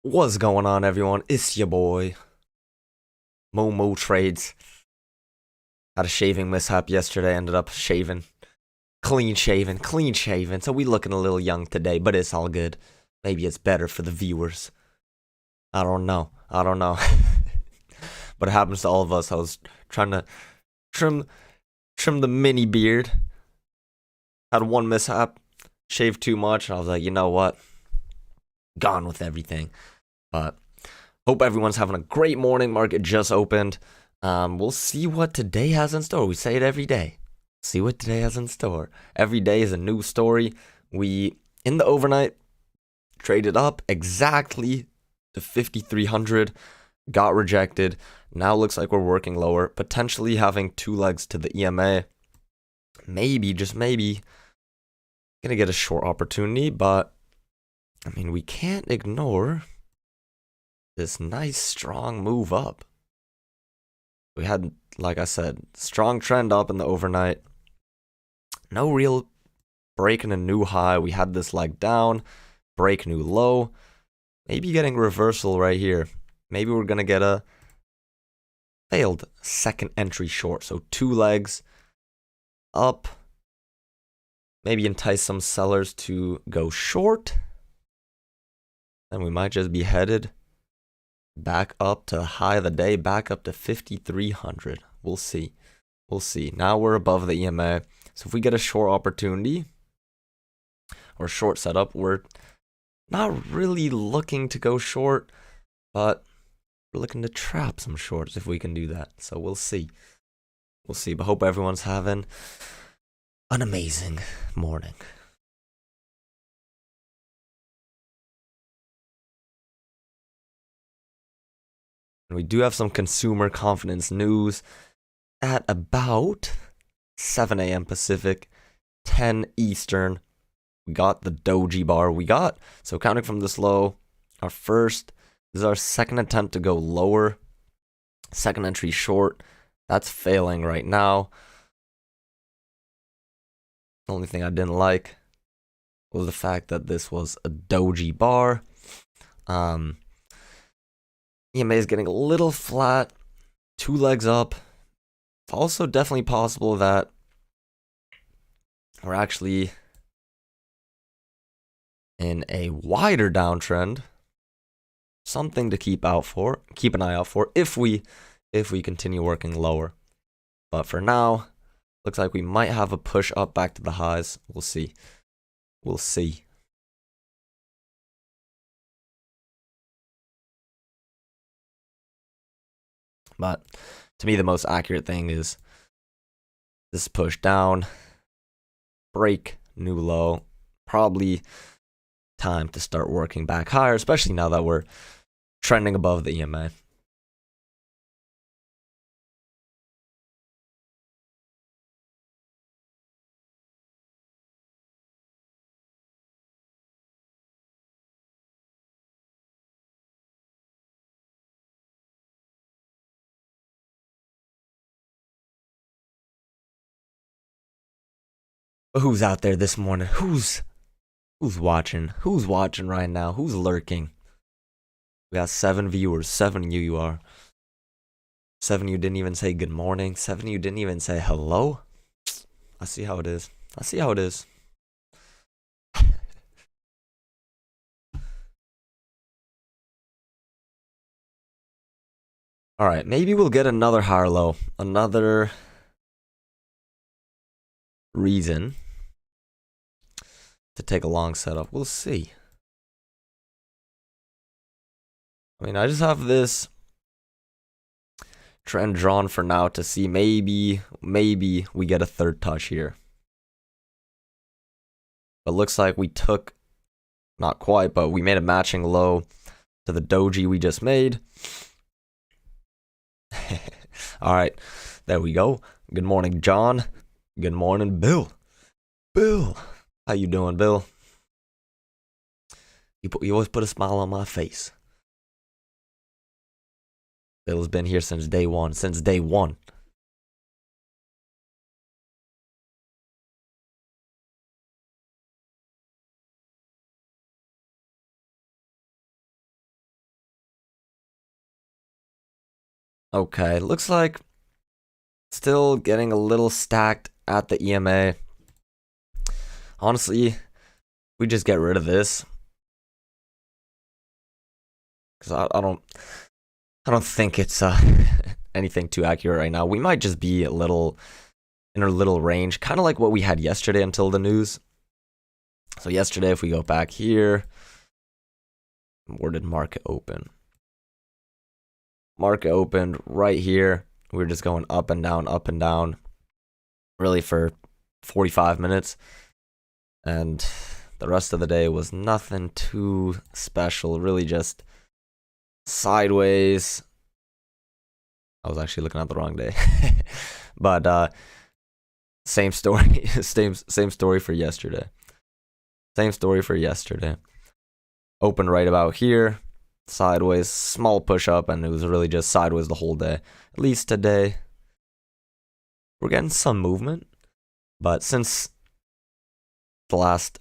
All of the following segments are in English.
What's going on, everyone? It's your boy, Momo Trades. Had a shaving mishap yesterday, ended up shaving. Clean shaven, clean shaven. So we looking a little young today, but it's all good. Maybe it's better for the viewers. I don't know. But it happens to all of us. I was trying to trim the mini beard. Had one mishap, shaved too much, and I was like, you know what? Gone with everything. But hope everyone's having a great morning. Market just opened. We'll see what today has in store. We say it every day. See what today has in store. Every day is a new story. We, in the overnight, traded up exactly to 5,300. Got rejected. Now looks like we're working lower. Potentially having two legs to the EMA. Maybe, just maybe, gonna get a short opportunity. But, I mean, we can't ignore this nice, strong move up. We had, like I said, strong trend up in the overnight. No real breaking a new high. We had this leg down, break new low. Maybe getting reversal right here. Maybe we're going to get a failed second entry short. So two legs up. Maybe entice some sellers to go short. And we might just be headed back up to the high of the day, back up to 5,300. We'll see. We'll see. Now we're above the EMA. So if we get a short opportunity or short setup, we're not really looking to go short, but we're looking to trap some shorts if we can do that. So we'll see. We'll see. But hope everyone's having an amazing morning. And we do have some consumer confidence news at about 7 a.m. Pacific, 10 Eastern. We got the doji bar. So counting from this low, this is our second attempt to go lower. Second entry short. That's failing right now. The only thing I didn't like was the fact that this was a doji bar. EMA is getting a little flat. Two legs up. It's also definitely possible that we're actually in a wider downtrend. Something to keep an eye out for if we continue working lower. But for now, looks like we might have a push up back to the highs. We'll see. We'll see. But to me, the most accurate thing is this push down, break, new low. Probably time to start working back higher, especially now that we're trending above the EMA. But who's out there this morning? Who's watching? Who's watching right now? Who's lurking? We got 7 viewers. 7 you are. 7 you didn't even say good morning. 7 you didn't even say hello. I see how it is. All right, maybe we'll get another higher low. Another reason to take a long setup. We'll see. I mean, I just have this trend drawn for now to see maybe we get a third touch here. But looks like we took, not quite, but we made a matching low to the doji we just made. All right, there we go. Good morning, John. Good morning, Bill. Bill, how you doing, Bill? You always put a smile on my face. Bill's been here since day one. Okay, looks like still getting a little stacked at the EMA. Honestly, we just get rid of this because I don't think it's anything too accurate right now. We might just be a little in a little range, kind of like what we had yesterday until the news. So yesterday, if we go back here, where did market open? Market opened right here. We were just going up and down, really for 45 minutes. And the rest of the day was nothing too special, really just sideways. I was actually looking at the wrong day. But same story, same story for yesterday. Same story for yesterday. Opened right about here, sideways, small push up, and it was really just sideways the whole day. At least today, we're getting some movement, but since the last,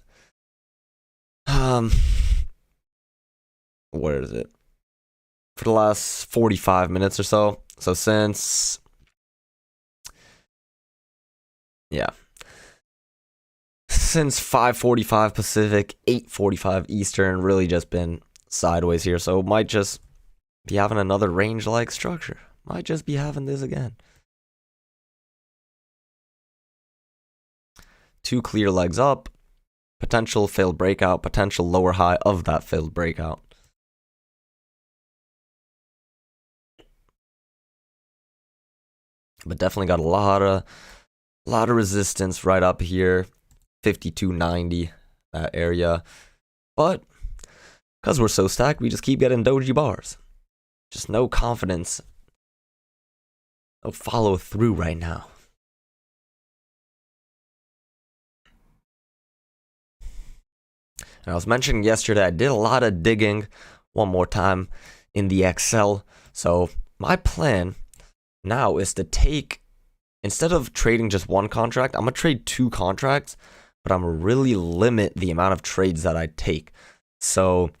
where is it? For the last 45 minutes or so. So since, yeah. Since 5:45 Pacific, 8:45 Eastern, really just been sideways here. So might just be having another range-like structure. Might just be having this again. Two clear legs up. Potential failed breakout. Potential lower high of that failed breakout. But definitely got a lot of resistance right up here. 52.90, that area. But because we're so stacked, we just keep getting doji bars. Just no confidence. No follow through right now. And I was mentioning yesterday, I did a lot of digging one more time in the Excel. So my plan now is to take, instead of trading just one contract, I'm going to trade two contracts, but I'm going to really limit the amount of trades that I take. So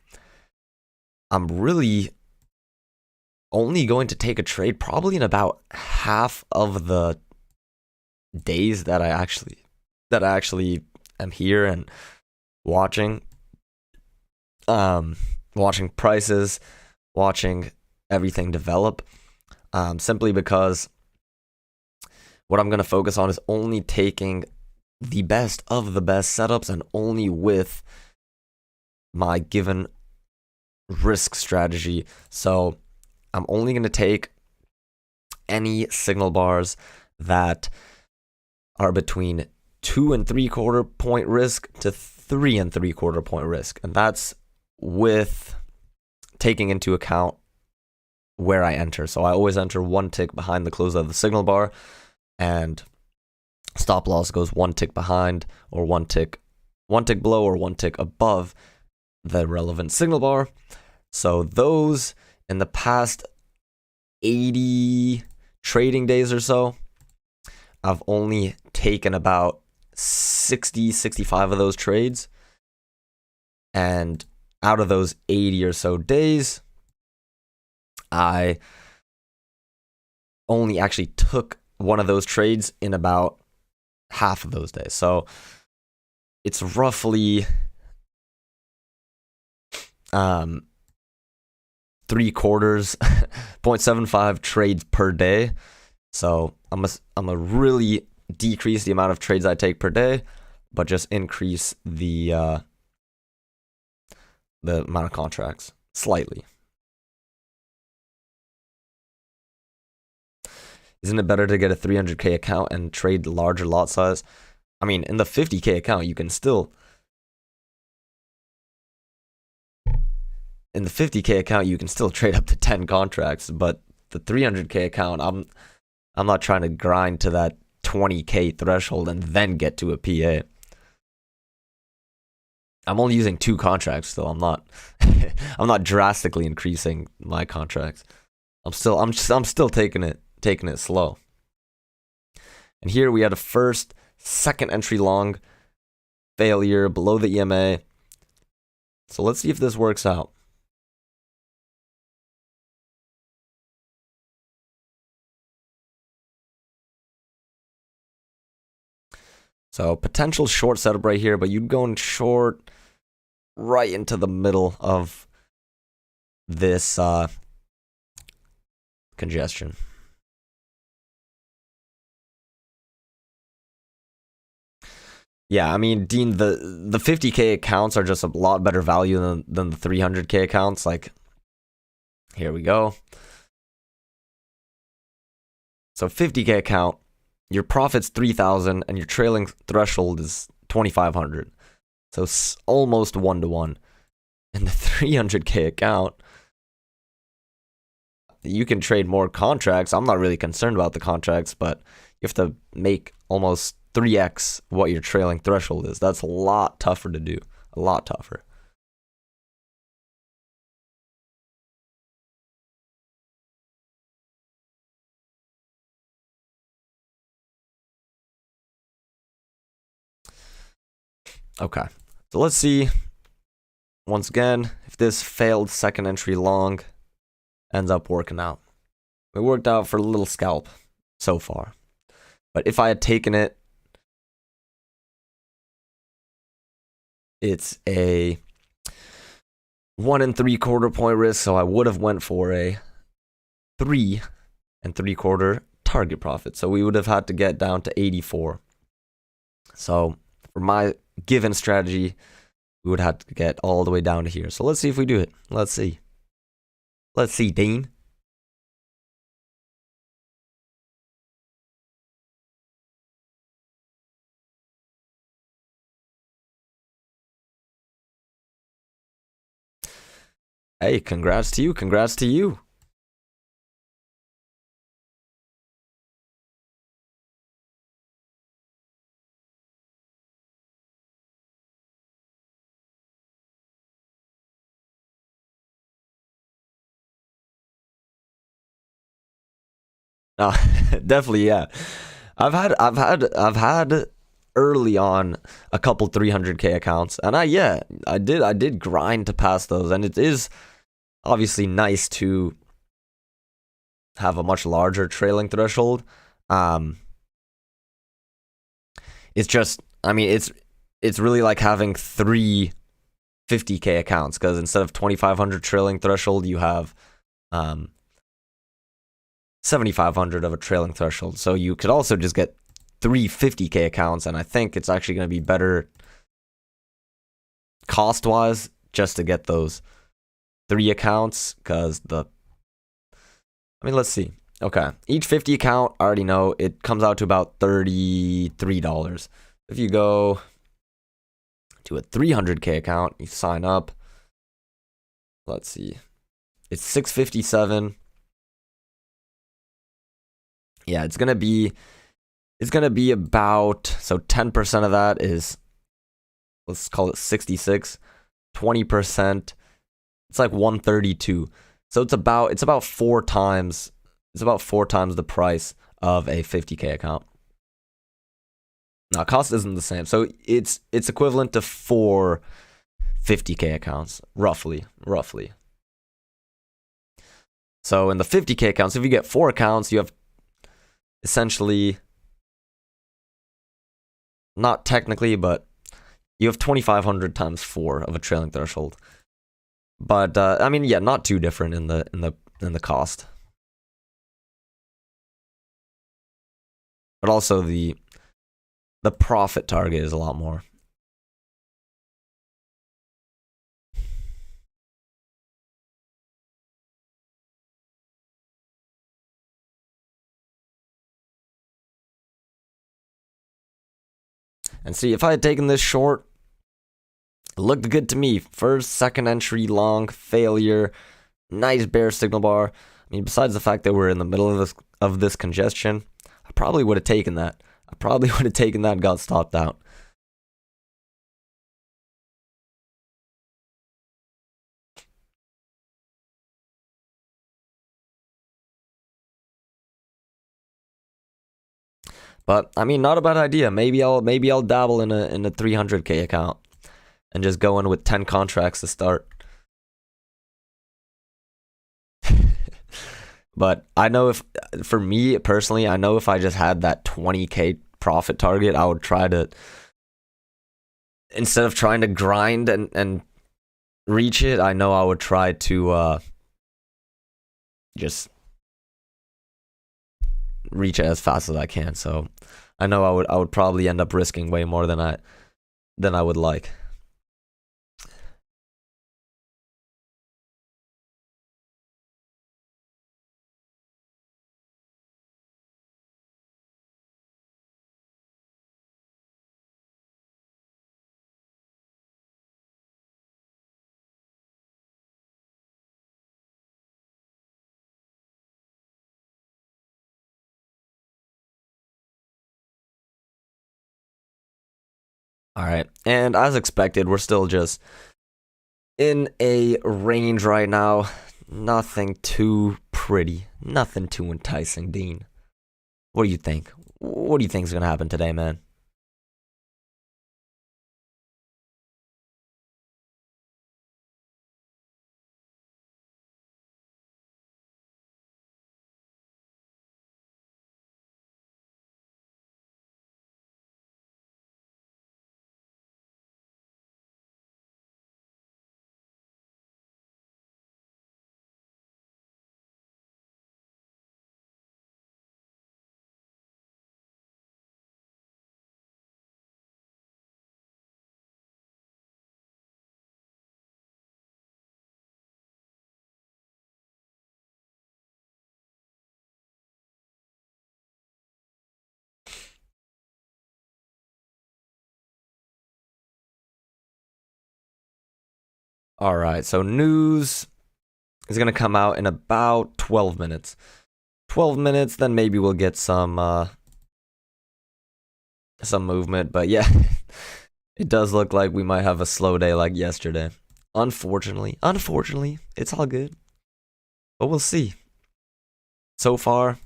I'm really only going to take a trade probably in about half of the days that I actually am here and watching prices, watching everything develop, simply because what I'm going to focus on is only taking the best of the best setups and only with my given risk strategy. So I'm only going to take any signal bars that are between 2 3/4 point risk to 3 3/4 point risk. And that's with taking into account where I enter. So I always enter one tick behind the close of the signal bar, and stop loss goes one tick behind, or one tick below, or one tick above the relevant signal bar. So those in the past 80 trading days or so, I've only taken about 65 of those trades. And out of those 80 or so days, I only actually took one of those trades in about half of those days. So it's roughly 3/4 0.75 trades per day. So I'm gonna really decrease the amount of trades I take per day, but just increase the amount of contracts slightly. Isn't it better to get a 300K account and trade larger lot size? I mean, in the 50K account, you can still... In the 50K account, you can still trade up to 10 contracts, but the 300K account, I'm not trying to grind to that 20K threshold and then get to a PA. I'm only using 2 contracts still. I'm not I'm not drastically increasing my contracts. I'm still taking it slow. And here we had a second entry long failure below the EMA. So let's see if this works out. So potential short setup right here, but you'd go in short right into the middle of this congestion. Yeah, I mean, Dean, the 50K accounts are just a lot better value than the 300K accounts. Like, here we go. So 50K account, your profit's 3,000 and your trailing threshold is 2,500. So almost 1-to-1. And the 300K account, you can trade more contracts. I'm not really concerned about the contracts, but you have to make almost 3x what your trailing threshold is. That's a lot tougher to do. A lot tougher. Okay, so let's see, once again, if this failed second entry long ends up working out. It worked out for a little scalp so far. But if I had taken it, it's a 1 3/4 point risk, so I would have went for a 3 3/4 target profit. So we would have had to get down to 84. So for my given strategy, we would have to get all the way down to here. So let's see if we do it. Let's see. Let's see, Dean. Hey, congrats to you. Congrats to you. Definitely, yeah. I've had early on a couple 300K accounts, and I did grind to pass those, and it is obviously nice to have a much larger trailing threshold. It's just, I mean, it's really like having 3 50K accounts, because instead of 2,500 trailing threshold, you have 7,500 of a trailing threshold. So you could also just get 3 50K accounts, and I think it's actually going to be better cost-wise just to get those 3 accounts, because let's see. Okay, each 50 account, I already know, it comes out to about $33. If you go to a 300K account, you sign up, let's see, it's $657. Yeah, it's gonna be about, so 10% of that is, let's call it 66. 20%, it's like 132. So it's about 4 times the price of a 50K account. Now, cost isn't the same, so it's equivalent to 4 50K accounts, roughly. So in the 50K accounts, if you get 4 accounts, you have essentially, not technically, but you have 2,500 times 4 of a trailing threshold. But I mean, yeah, not too different in the cost. But also the profit target is a lot more. And see, if I had taken this short, it looked good to me. First, second entry long, failure, nice bear signal bar. I mean, besides the fact that we're in the middle of this congestion, I probably would have taken that. And got stopped out. But I mean, not a bad idea. Maybe I'll dabble in a 300K account and just go in with 10 contracts to start. But I know, if for me personally, I know if I just had that 20K profit target, I would try to, instead of trying to grind and reach it, I know I would try to just reach it as fast as I can. So I know I would probably end up risking way more than I would like. All right. And as expected, we're still just in a range right now. Nothing too pretty. Nothing too enticing, Dean. What do you think? What do you think is going to happen today, man? All right. So news is going to come out in about 12 minutes. 12 minutes, then maybe we'll get some movement. But yeah, it does look like we might have a slow day like yesterday. Unfortunately, it's all good. But we'll see. So far,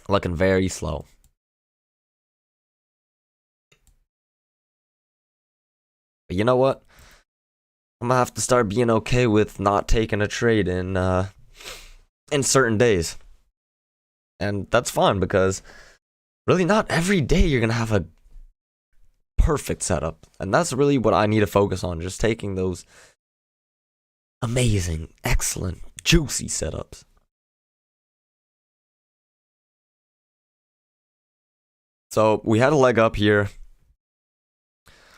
looking very slow. But you know what? I'm gonna have to start being okay with not taking a trade in certain days. And that's fine because really not every day you're gonna have a perfect setup. And that's really what I need to focus on, just taking those amazing, excellent, juicy setups. So we had a leg up here.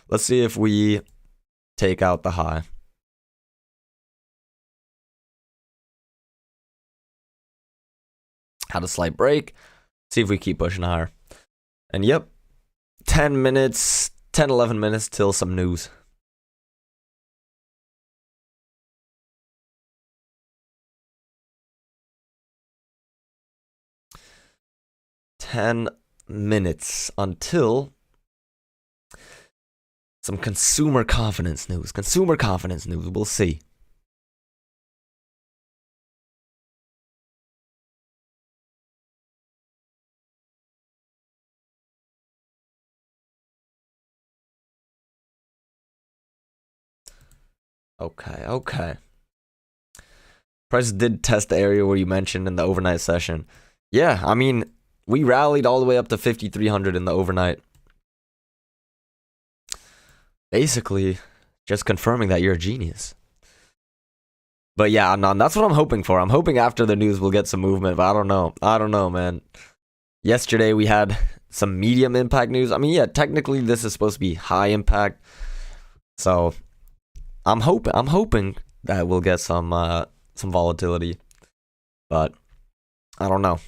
Let's see if we take out the high. Had a slight break. See if we keep pushing higher. And yep, 10 minutes, 10, 11 minutes till some news. $10 until some consumer confidence news. Consumer confidence news. We'll see. Okay. Prices did test the area where you mentioned in the overnight session. Yeah, I mean, we rallied all the way up to 5,300 in the overnight. Basically, just confirming that you're a genius. But yeah, that's what I'm hoping for. I'm hoping after the news we'll get some movement, but I don't know, man. Yesterday we had some medium impact news. I mean, yeah, technically this is supposed to be high impact. So I'm hoping that we'll get some volatility. But I don't know.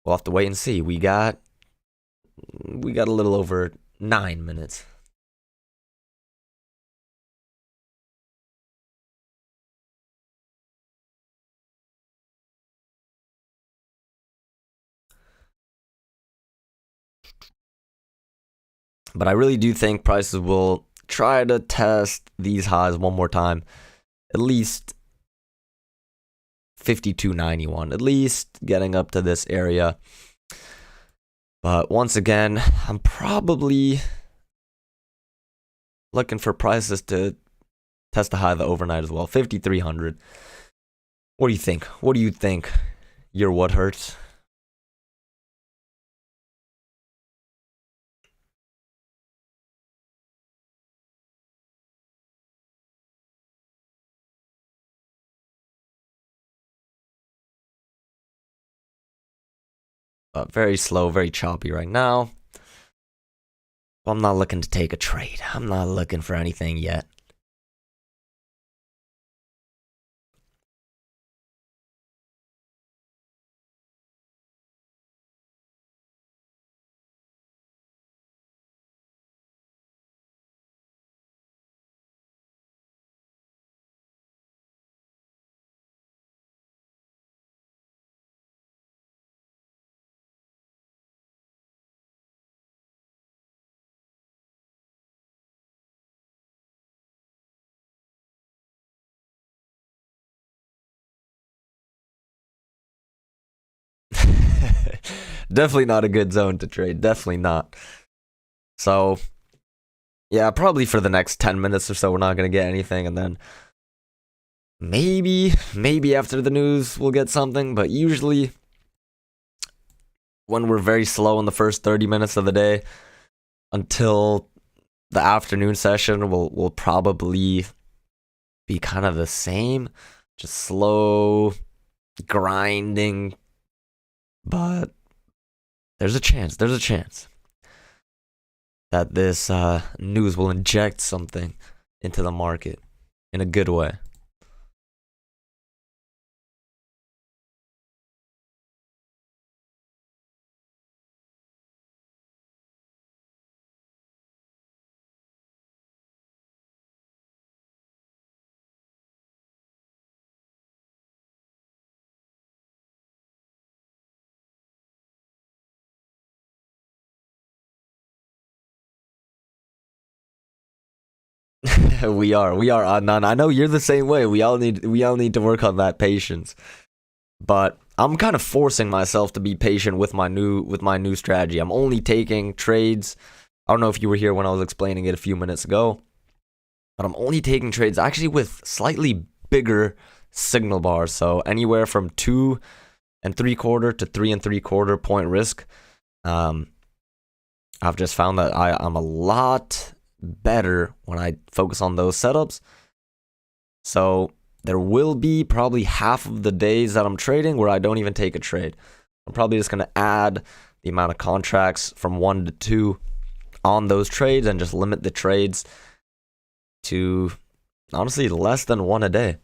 We'll have to wait and see. We got a little over 9 minutes. But I really do think prices will try to test these highs one more time. At least 52.91. At least getting up to this area. But once again, I'm probably looking for prices to test the high of the overnight as well. 5,300. What do you think? What do you think? Your what hurts? But very slow, very choppy right now. I'm not looking to take a trade. I'm not looking for anything yet. Definitely not a good zone to trade. Definitely not. So, yeah, probably for the next 10 minutes or so, we're not going to get anything. And then maybe after the news, we'll get something. But usually, when we're very slow in the first 30 minutes of the day until the afternoon session, will probably be kind of the same. Just slow, grinding. But there's a chance that this news will inject something into the market in a good way. we are Adnan. I know you're the same way. We all need to work on that patience. But I'm kind of forcing myself to be patient with my new strategy. I'm only taking trades. I don't know if you were here when I was explaining it a few minutes ago, but I'm only taking trades actually with slightly bigger signal bars. So anywhere from 2.75 to 3.75 point risk. I've just found that I'm a lot better when I focus on those setups. So there will be probably half of the days that I'm trading where I don't even take a trade. I'm probably just going to add the amount of contracts from 1 to 2 on those trades and just limit the trades to honestly less than 1 a day.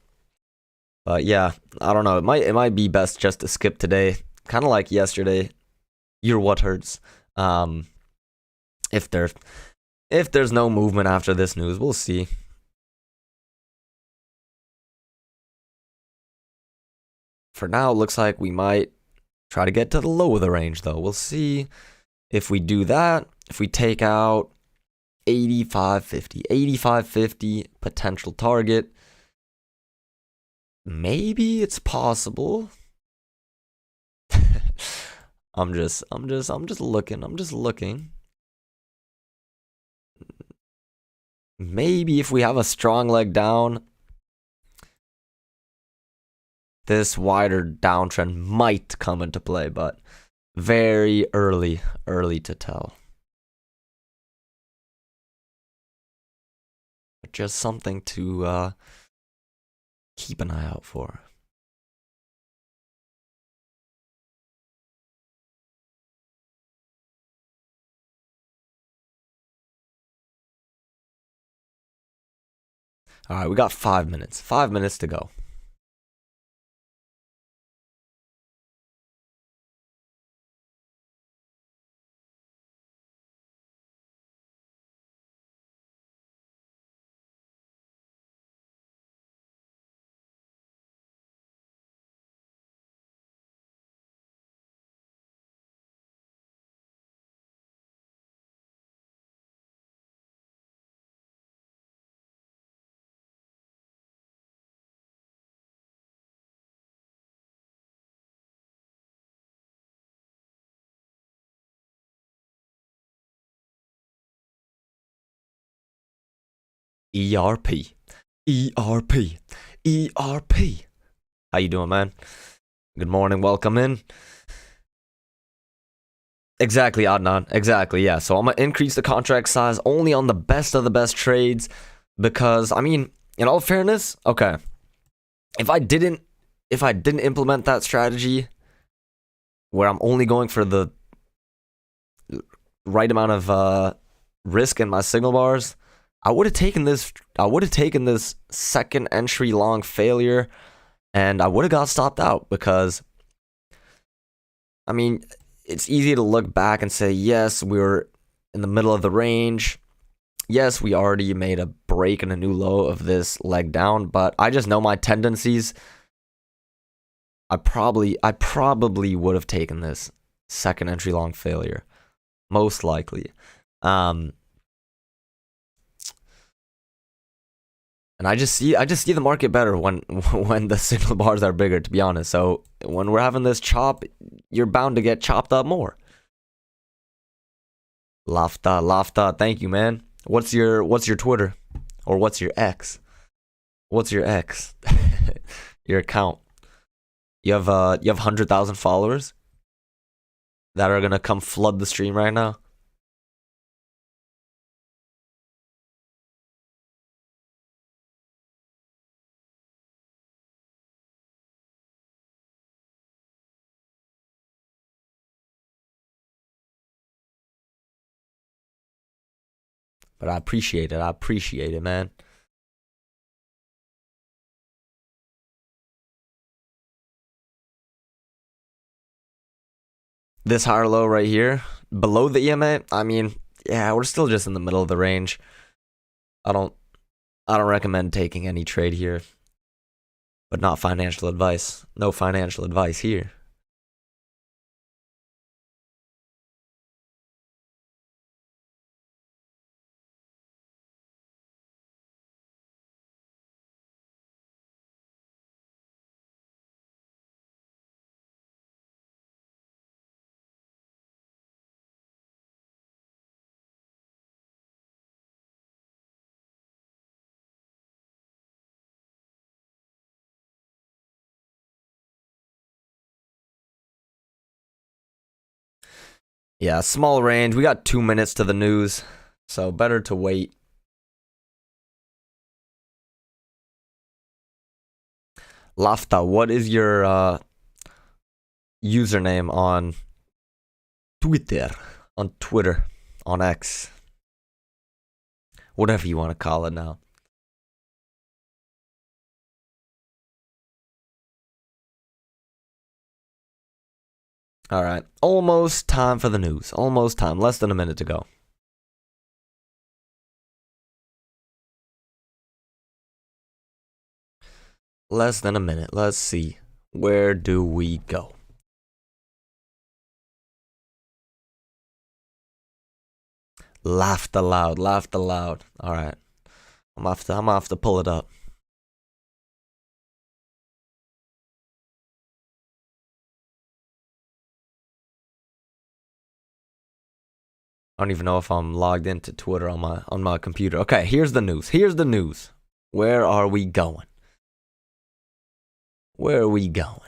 But yeah, I don't know. It might be best just to skip today. Kind of like yesterday. You're what hurts. If there's no movement after this news, we'll see. For now, it looks like we might try to get to the low of the range, though. We'll see if we do that. If we take out 85.50 potential target, maybe it's possible. I'm just looking. Maybe if we have a strong leg down, this wider downtrend might come into play, but very early to tell. But just something to keep an eye out for. All right, we got 5 minutes. 5 minutes to go. ERP. How you doing, man? Good morning, welcome in. Exactly, Adnan. Exactly, yeah. So I'm gonna increase the contract size only on the best of the best trades because I mean, in all fairness, okay. If I didn't implement that strategy, where I'm only going for the right amount of risk in my signal bars, I would have taken this. I would have taken this second entry long failure, and I would have got stopped out because, I mean, it's easy to look back and say, yes, we were in the middle of the range. Yes, we already made a break and a new low of this leg down, but I just know my tendencies. I probably would have taken this second entry long failure, most likely. And I just see the market better when when the signal bars are bigger, to be honest. So when we're having this chop, you're bound to get chopped up more. Lafta, thank you, man. What's your Twitter? Or what's your X? What's your X? Your account. You have 100,000 followers that are gonna come flood the stream right now. But I appreciate it. I appreciate it, man. This higher low right here, below the EMA, I mean, yeah, we're still just in the middle of the range. I don't recommend taking any trade here. But not financial advice. No financial advice here. Yeah, small range. We got 2 minutes to the news, so better to wait. Lafta, what is your username on Twitter? On Twitter, on X, whatever you want to call it now. All right, almost time for the news. Almost time. Less than a minute to go. Less than a minute. Let's see. Where do we go? Laughed aloud. Laughed aloud. All right. I'm gonna have to pull it up. I don't even know if I'm logged into Twitter on my computer. Okay, here's the news. Here's the news. Where are we going? Where are we going?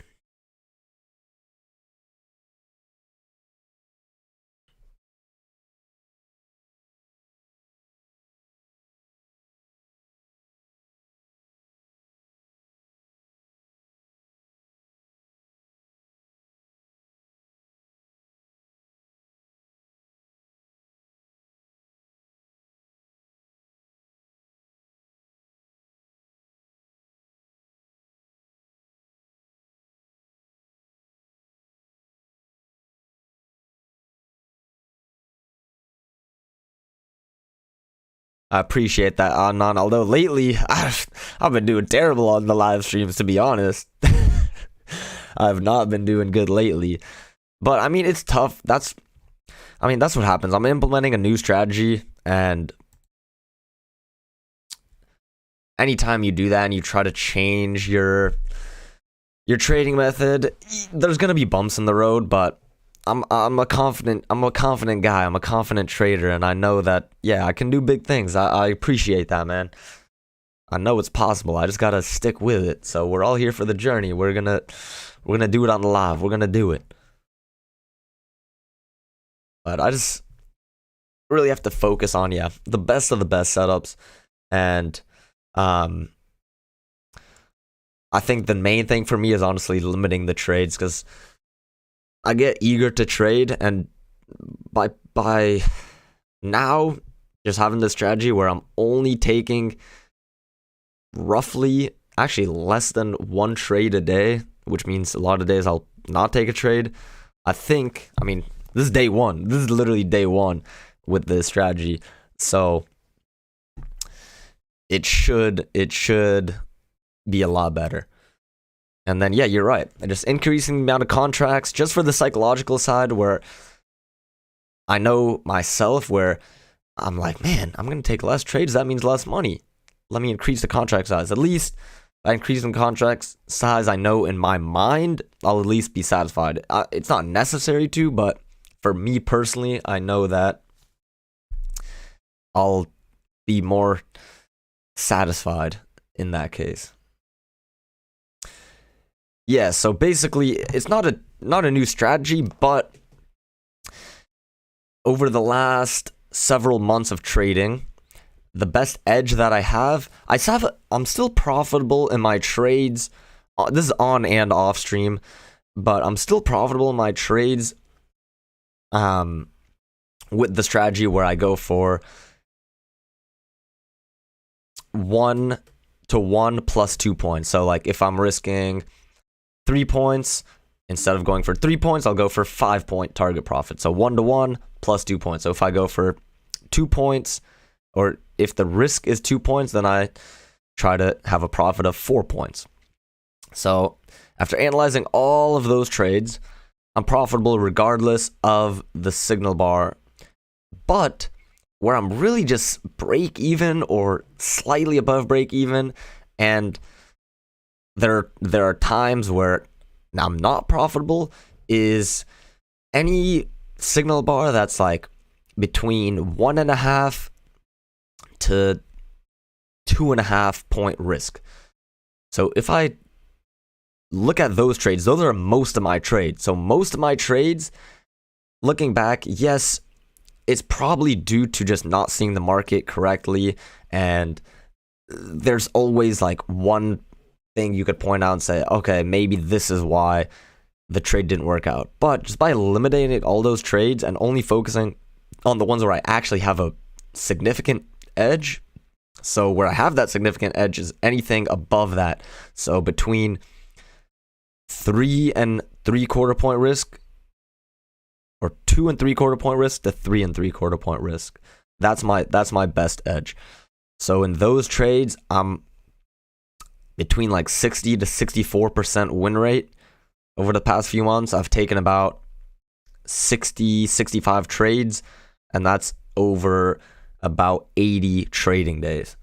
I appreciate that, Adnan. Although lately, I've been doing terrible on the live streams, to be honest. I've not been doing good lately. But I mean, it's tough. That's what happens. I'm implementing a new strategy, and anytime you do that and you try to change your trading method, there's gonna be bumps in the road, but I'm a confident guy. I'm a confident trader, and I know that, yeah, I can do big things. I appreciate that, man. I know it's possible. I just gotta stick with it. So we're all here for the journey. We're gonna do it on live. We're gonna do it. But I just really have to focus on, yeah, the best of the best setups, and I think the main thing for me is honestly limiting the trades, because I get eager to trade, and by now just having this strategy where I'm only taking roughly actually less than one trade a day, which means a lot of days I'll not take a trade. I mean, this is day one. This is literally day one with this strategy. So it should be a lot better. And then, yeah, you're right. And just increasing the amount of contracts just for the psychological side, where I know myself, where I'm like, man, I'm going to take less trades. That means less money. Let me increase the contract size. At least by increasing the contract size, I know in my mind, I'll at least be satisfied. It's not necessary to, but for me personally, I know that I'll be more satisfied in that case. Yeah, so basically, it's not a new strategy, but over the last several months of trading, the best edge that I'm still profitable in my trades. This is on and off stream, but I'm still profitable in my trades with the strategy where I go for 1-to-1 plus 2 points. So like if I'm risking 3 points, instead of going for 3 points, I'll go for 5-point target profit. So 1-to-1 plus 2 points. So if I go for 2 points, or if the risk is 2 points, then I try to have a profit of 4 points. So after analyzing all of those trades, I'm profitable regardless of the signal bar. But where I'm really just break even or slightly above break even, and there are times where I'm not profitable, is any signal bar that's like between 1.5 to 2.5 point risk. So if I look at those trades, those are most of my trades. So most of my trades, looking back, yes, it's probably due to just not seeing the market correctly, and there's always like one thing you could point out and say, okay, maybe this is why the trade didn't work out. But just by eliminating all those trades and only focusing on the ones where I actually have a significant edge, so where I have that significant edge is anything above that. So between 3 3/4 point risk, or 2 3/4 point risk to 3 3/4 point risk. That's my best edge. So in those trades, I'm between like 60 to 64% win rate. Over the past few months, I've taken about 65 trades, and that's over about 80 trading days.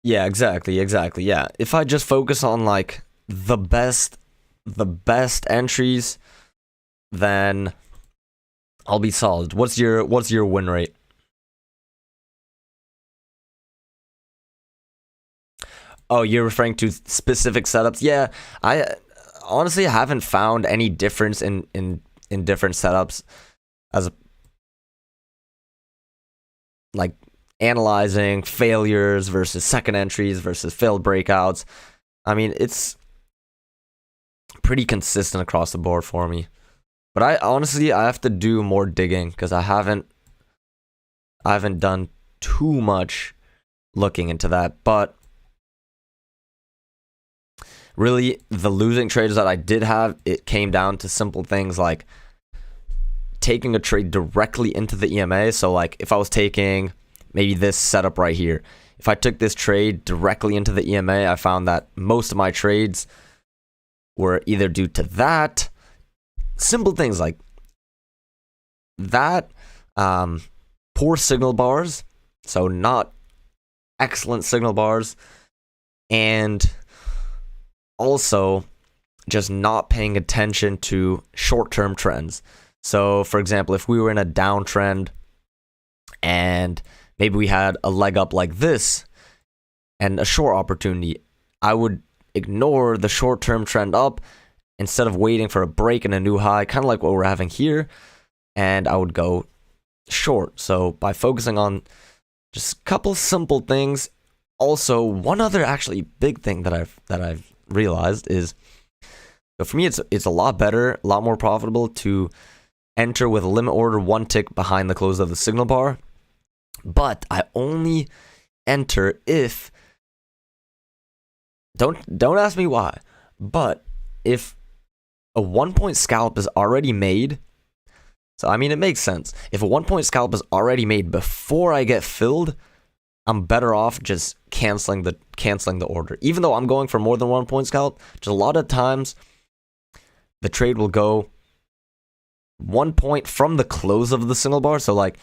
Yeah, exactly. Yeah. If I just focus on like the best entries, then I'll be solid. What's your win rate? Oh, you're referring to specific setups? Yeah, I honestly haven't found any difference in different setups as like analyzing failures versus second entries versus failed breakouts. I mean, it's pretty consistent across the board for me. But I honestly have to do more digging because I haven't done too much looking into that. But really, the losing trades that I did have, it came down to simple things like taking a trade directly into the EMA. So like if I was taking maybe this setup right here, if I took this trade directly into the EMA, I found that most of my trades were either due to that, simple things like that, poor signal bars, so not excellent signal bars, and also just not paying attention to short-term trends. So for example, if we were in a downtrend and maybe we had a leg up like this and a short opportunity, I would ignore the short-term trend up instead of waiting for a break and a new high, kind of like what we're having here, and I would go short. So by focusing on just a couple simple things. Also, one other actually big thing that I've realized is, so for me it's a lot better, a lot more profitable to enter with a limit order one tick behind the close of the signal bar. But I only enter if, don't ask me why, but if a 1 point scalp is already made, so I mean it makes sense. If a 1 point scalp is already made before I get filled, I'm better off just canceling the order. Even though I'm going for more than 1 point scalp, just a lot of times the trade will go 1 point from the close of the signal bar. So like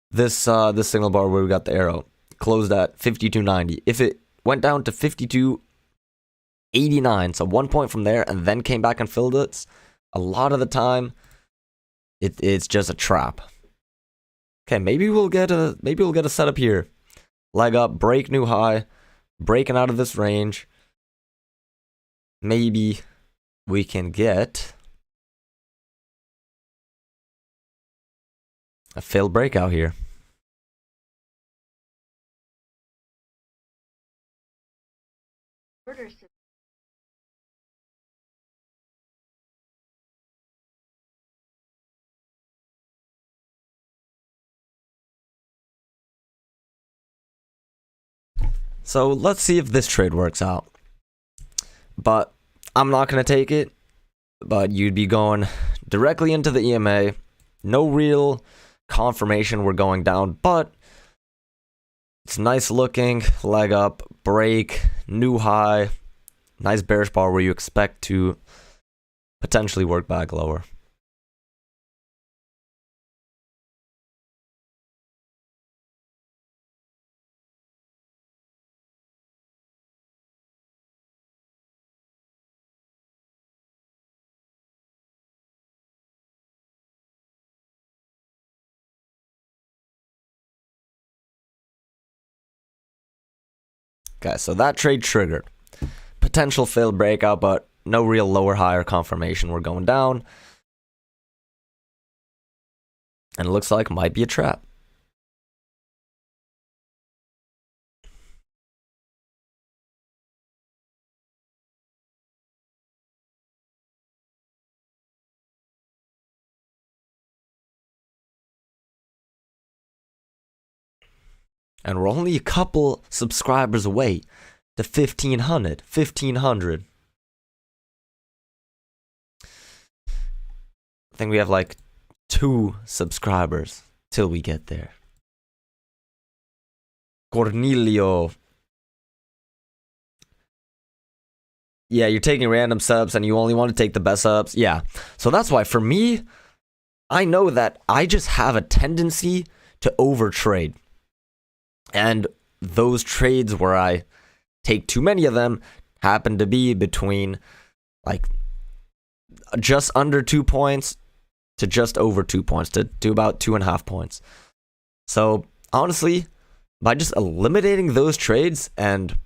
this signal bar where we got the arrow closed at 52.90. If it went down to 52.89, so 1 point from there, and then came back and filled it, a lot of the time it's just a trap. Okay, maybe we'll get a setup here. Leg up, break new high, breaking out of this range. Maybe we can get a failed breakout here. So let's see if this trade works out. But I'm not going to take it. But you'd be going directly into the EMA. No real confirmation we're going down, but it's nice looking. Leg up, break, new high. Nice bearish bar where you expect to potentially work back lower. Okay, so that trade triggered. Potential failed breakout, but no real lower higher confirmation. We're going down. And it looks like it might be a trap. And we're only a couple subscribers away to 1,500. 1,500. I think we have like 2 subscribers till we get there. Cornelio. Yeah, you're taking random subs and you only want to take the best subs. Yeah. So that's why for me, I know that I just have a tendency to overtrade. And those trades where I take too many of them happen to be between like just under 2 points to just over 2 points to about 2.5 points. So honestly, by just eliminating those trades and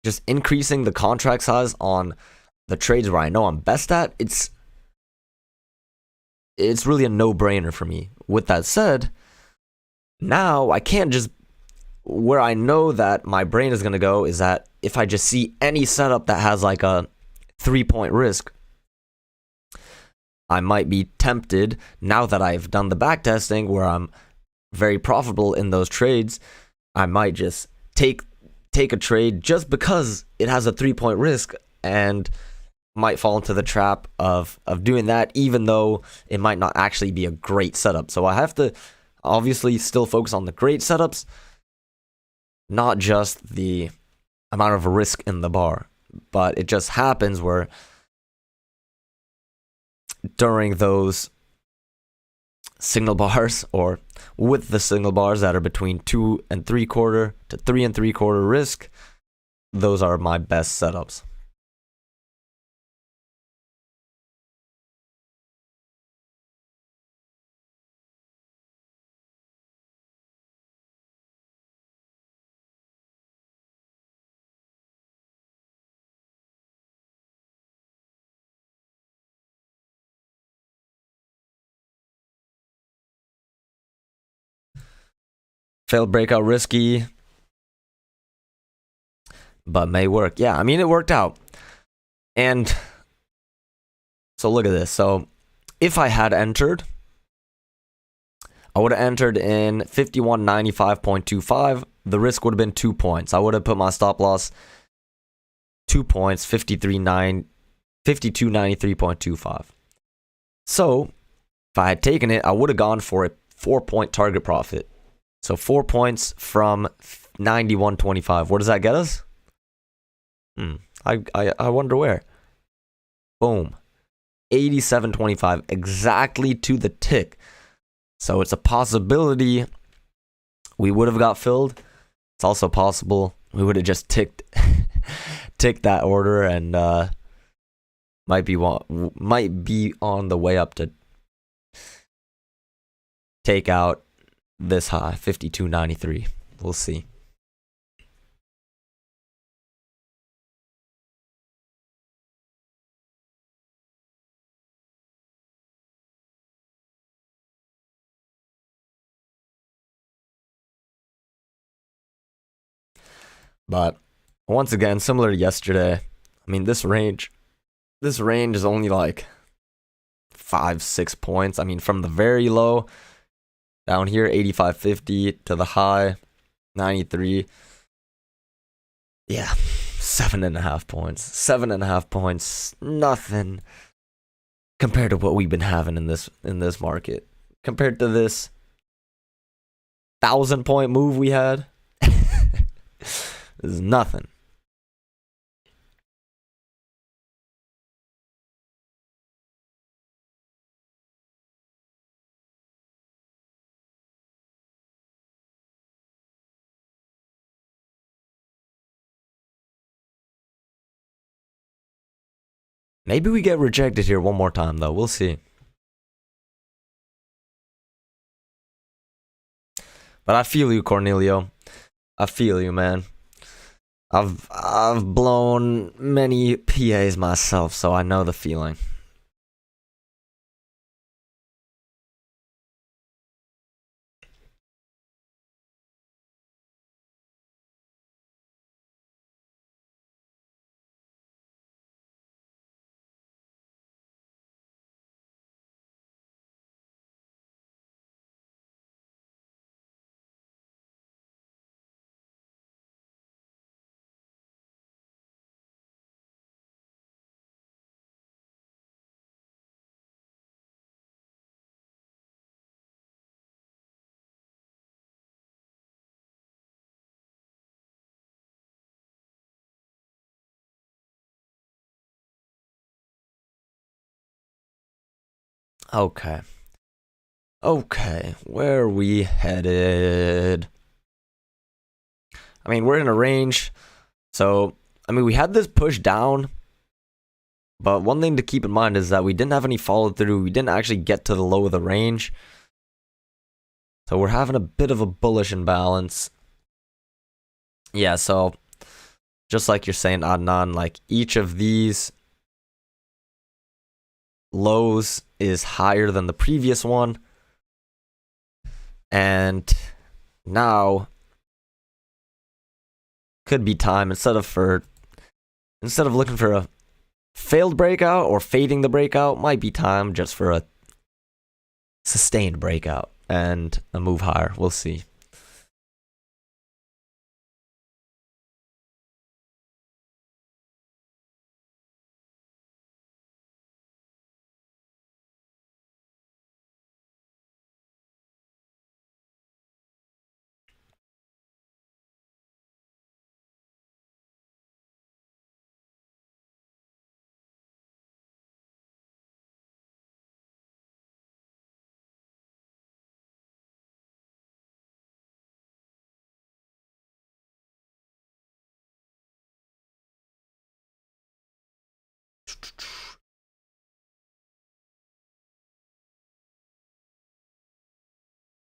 just increasing the contract size on the trades where I know I'm best at, it's really a no-brainer for me. With that said, now I can't just, where I know that my brain is going to go is that if I just see any setup that has like a 3-point risk, I might be tempted, now that I've done the backtesting where I'm very profitable in those trades, I might just take a trade just because it has a 3-point risk, and might fall into the trap of doing that, even though it might not actually be a great setup. So I have to obviously still focus on the great setups, not just the amount of risk in the bar. But it just happens where during those signal bars, or with the signal bars that are between 2 3/4 to 3 3/4 risk, those are my best setups. Failed breakout, risky, but may work. Yeah, I mean, it worked out. And so look at this. So if I had entered, I would have entered in 5195.25. The risk would have been 2 points. I would have put my stop loss 2 points, 5293.25. So if I had taken it, I would have gone for a 4-point target profit. So 4 points from 91.25. Where does that get us? I wonder where. Boom. 87.25, exactly to the tick. So it's a possibility we would have got filled. It's also possible we would have just ticked that order, and might be on the way up to take out this high, 52.93. We'll see. But once again, similar to yesterday, I mean, this range is only like 5-6 points. I mean, from the very low down here, 85.50, to the high, 93. Yeah, 7.5 points. 7.5 points, nothing compared to what we've been having in this market. Compared to this 1,000-point move we had, this is nothing. Maybe we get rejected here one more time, though. We'll see. But I feel you, Cornelio. I feel you, man. I've blown many PAs myself, so I know the feeling. Okay. Okay, where are we headed? I mean, we're in a range. So, I mean, we had this push down. But one thing to keep in mind is that we didn't have any follow through. We didn't actually get to the low of the range. So we're having a bit of a bullish imbalance. Yeah, so just like you're saying, Adnan, like each of these lows is higher than the previous one. And now could be time, instead of looking for a failed breakout or fading the breakout, might be time just for a sustained breakout and a move higher. We'll see.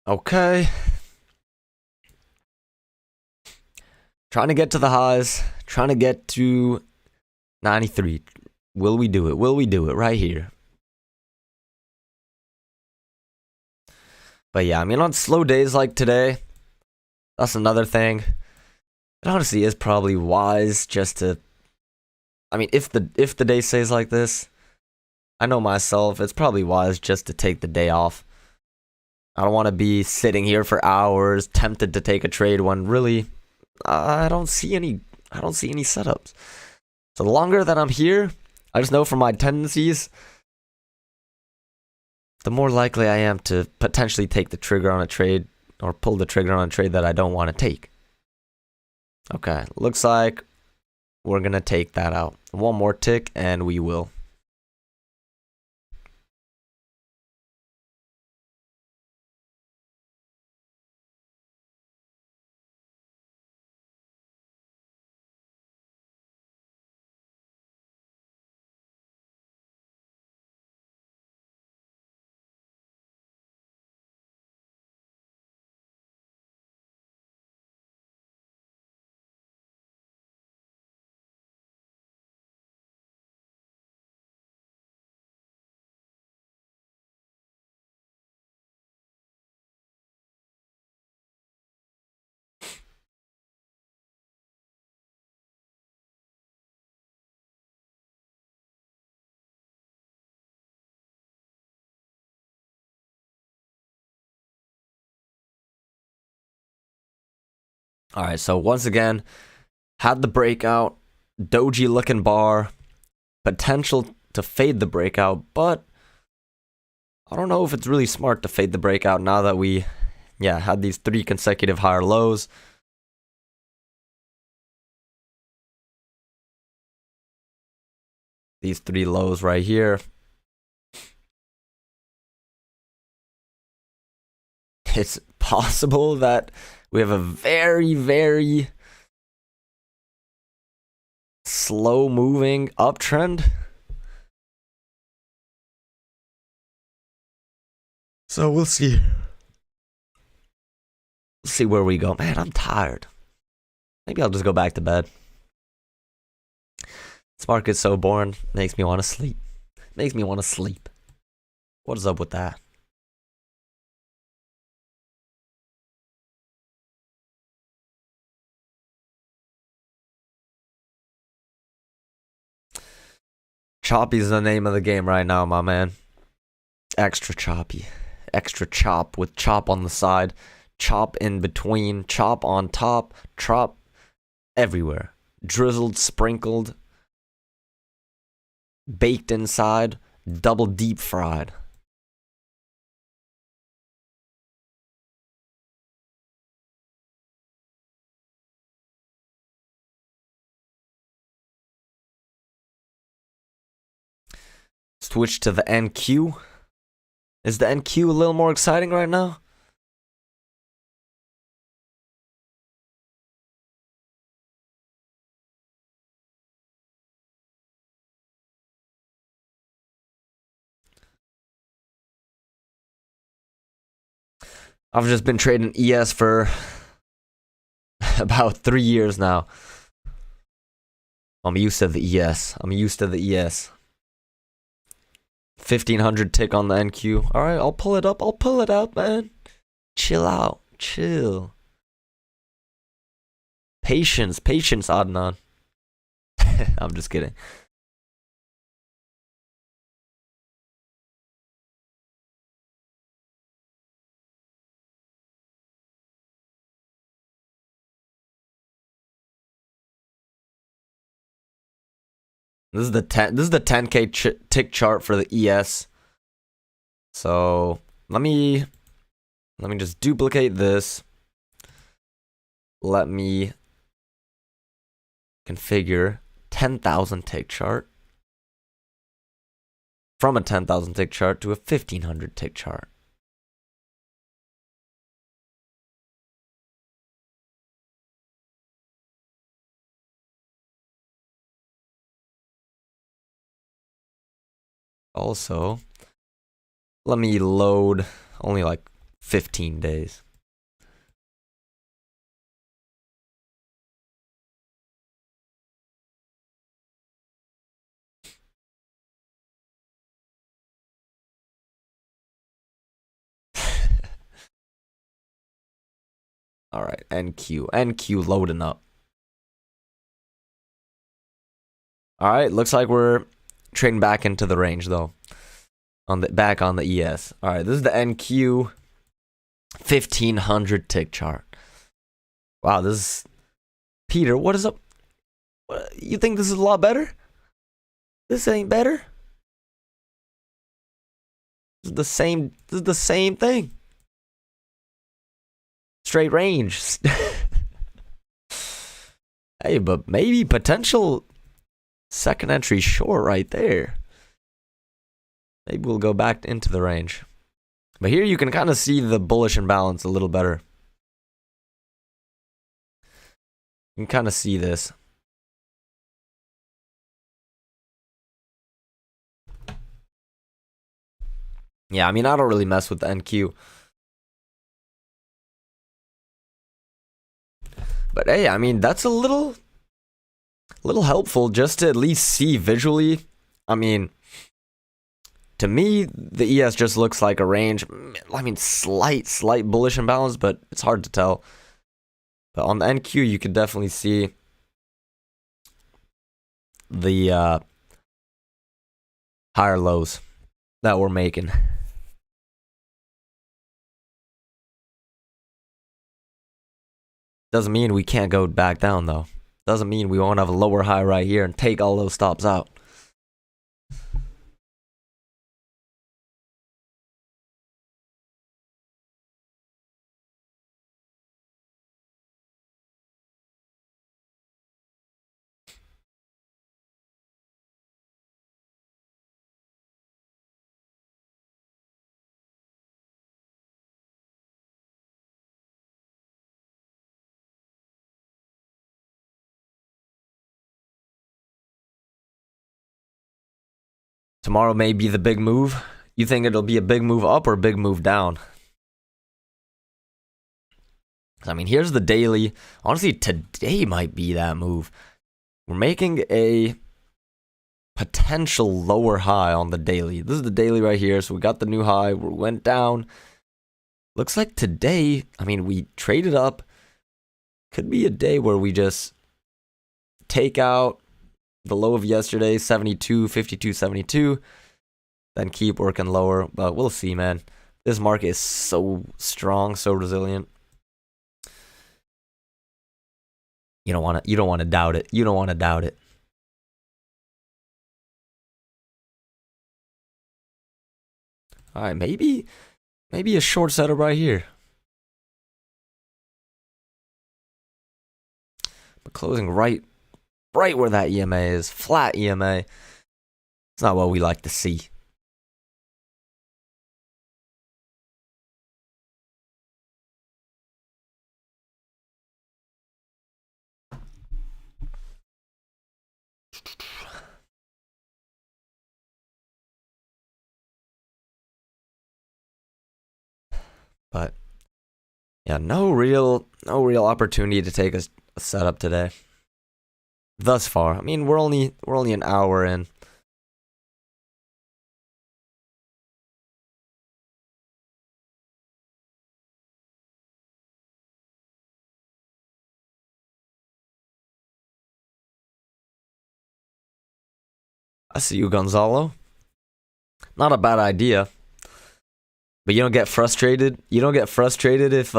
Okay. Trying to get to the highs. Trying to get to 93. Will we do it? Will we do it right here? But yeah, I mean, on slow days like today, that's another thing. It honestly is probably wise just to. I mean, if the day stays like this, I know myself, it's probably wise just to take the day off. I don't want to be sitting here for hours, tempted to take a trade when really I don't see any setups. So the longer that I'm here, I just know from my tendencies, the more likely I am to potentially take the trigger on a trade or pull the trigger on a trade that I don't want to take. Okay, looks like we're going to take that out. One more tick and we will. All right, so once again, had the breakout, doji looking bar, potential to fade the breakout, but I don't know if it's really smart to fade the breakout now that we, had these 3 consecutive higher lows. These 3 lows right here. It's possible that we have a very, very slow moving uptrend. So we'll see. We'll see where we go. Man, I'm tired. Maybe I'll just go back to bed. This market's so boring. Makes me want to sleep. Makes me want to sleep. What is up with that? Choppy is the name of the game right now, my man. Extra choppy. Extra chop with chop on the side. Chop in between. Chop on top. Chop everywhere. Drizzled, sprinkled. Baked inside. Double deep fried. Switch to the NQ. Is the NQ a little more exciting right now? I've just been trading ES for about 3 years now. I'm used to the ES. 1500 tick on the NQ. Alright, I'll pull it up, man. Chill out. Chill. Patience, Adnan. I'm just kidding. This is the 10K tick chart for the ES. So let me just duplicate this. Let me configure 10,000 tick chart from a 10,000 tick chart to a 1,500 tick chart. Also, let me load only like 15 days. All right, NQ loading up. All right, looks like we're trading back into the range though. Back on the ES. All right, this is the NQ 1,500 tick chart. Wow, this is Peter. What is up? You think this is a lot better? This ain't better. This is the same. This is the same thing. Straight range. Hey, but maybe potential second entry short right there. Maybe we'll go back into the range. But here you can kind of see the bullish imbalance a little better. You can kind of see this. Yeah, I mean, I don't really mess with the NQ. But hey, I mean, that's a little helpful just to at least see visually. I mean, to me, the ES just looks like a range. I mean, slight bullish imbalance, but it's hard to tell. But on the NQ, you can definitely see the higher lows that we're making. Doesn't mean we can't go back down, though. Doesn't mean we won't have a lower high right here and take all those stops out. Tomorrow may be the big move. You think it'll be a big move up or a big move down? I mean, here's the daily. Honestly, today might be that move. We're making a potential lower high on the daily. This is the daily right here. So we got the new high. We went down. Looks like today, I mean, we traded up. Could be a day where we just take out the low of yesterday, 72, 52, 72. Then keep working lower. But we'll see, man. This market is so strong, so resilient. You don't want to doubt it. You don't want to doubt it. All right, maybe a short setup right here. But closing right where that EMA is, flat EMA. It's not what we like to see. But yeah, no real opportunity to take a setup today. Thus far, I mean, we're only an hour in. I see you, Gonzalo. Not a bad idea. But you don't get frustrated. You don't get frustrated if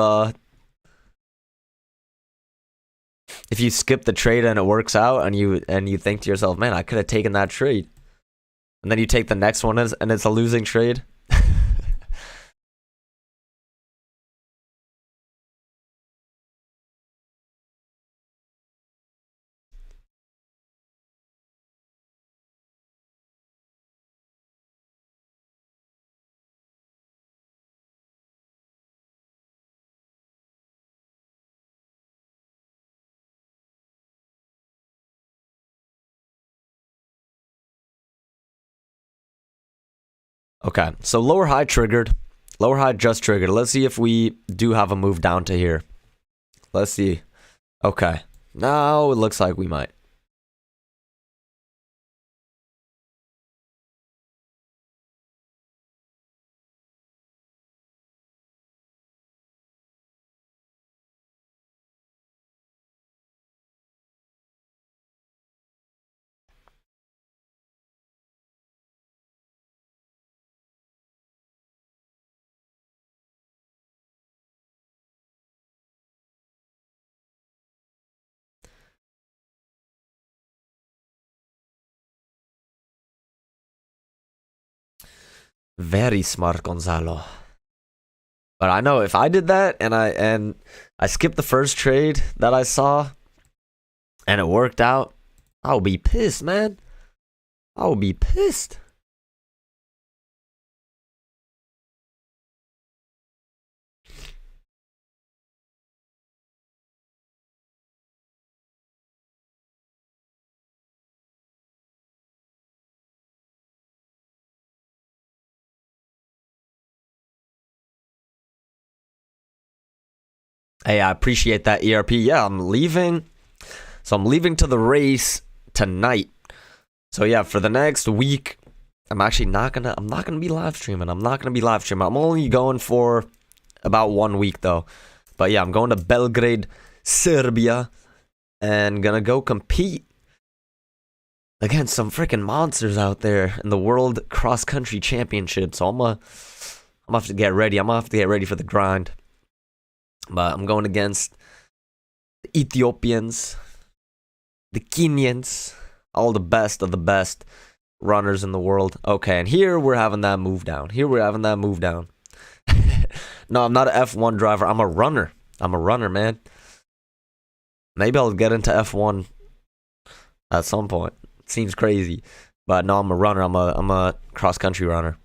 if you skip the trade and it works out, and you think to yourself, man, I could have taken that trade, and then you take the next one and it's a losing trade. Okay, so lower high triggered. Lower high just triggered. Let's see if we do have a move down to here. Let's see. Okay, now it looks like we might. Very smart, Gonzalo. But I know if I did that and I skipped the first trade that I saw and it worked out, I would be pissed, man. I would be pissed. Hey, I appreciate that, ERP. Yeah, I'm leaving. So I'm leaving to the race tonight. So yeah, for the next week, I'm not gonna be live streaming. I'm only going for about 1 week though. But yeah, I'm going to Belgrade, Serbia, and gonna go compete against some freaking monsters out there in the World Cross Country Championship. So I'm gonna have to get ready. I'm gonna have to get ready for the grind. But I'm going against the Ethiopians, the Kenyans, all the best of the best runners in the world. Okay, and here we're having that move down. No, I'm not an F1 driver. I'm a runner. Man. Maybe I'll get into F1 at some point. Seems crazy. But no, I'm a runner. I'm a cross-country runner.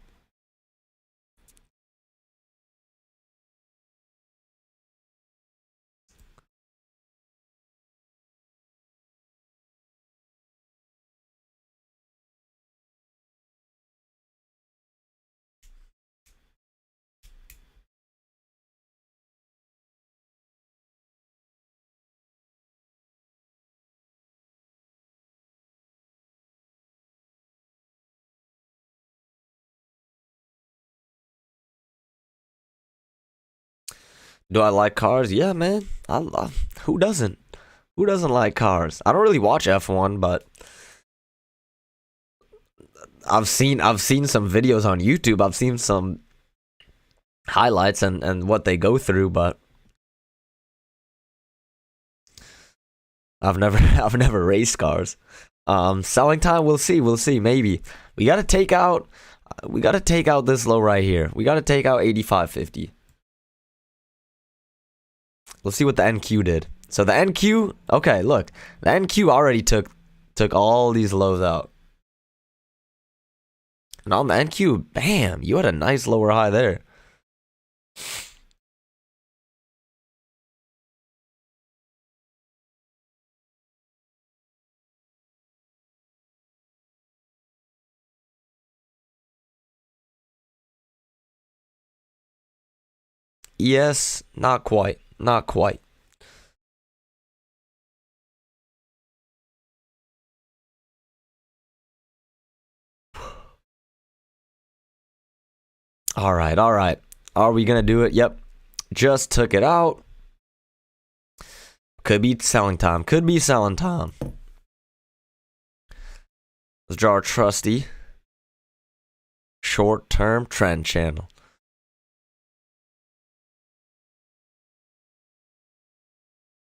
Do I like cars? Yeah, man. Who doesn't? Who doesn't like cars? I don't really watch F1, but I've seen some videos on YouTube. I've seen some highlights and what they go through, but I've never raced cars. Selling time, we'll see. Maybe we gotta take out this low right here. We gotta take out 85.50. Let's see what the NQ did. So the NQ, okay, look, the NQ already took all these lows out. And on the NQ, bam, you had a nice lower high there. Yes, not quite. All right. Are we gonna do it? Yep. Just took it out. Could be selling time. Let's draw our trusty short-term trend channel.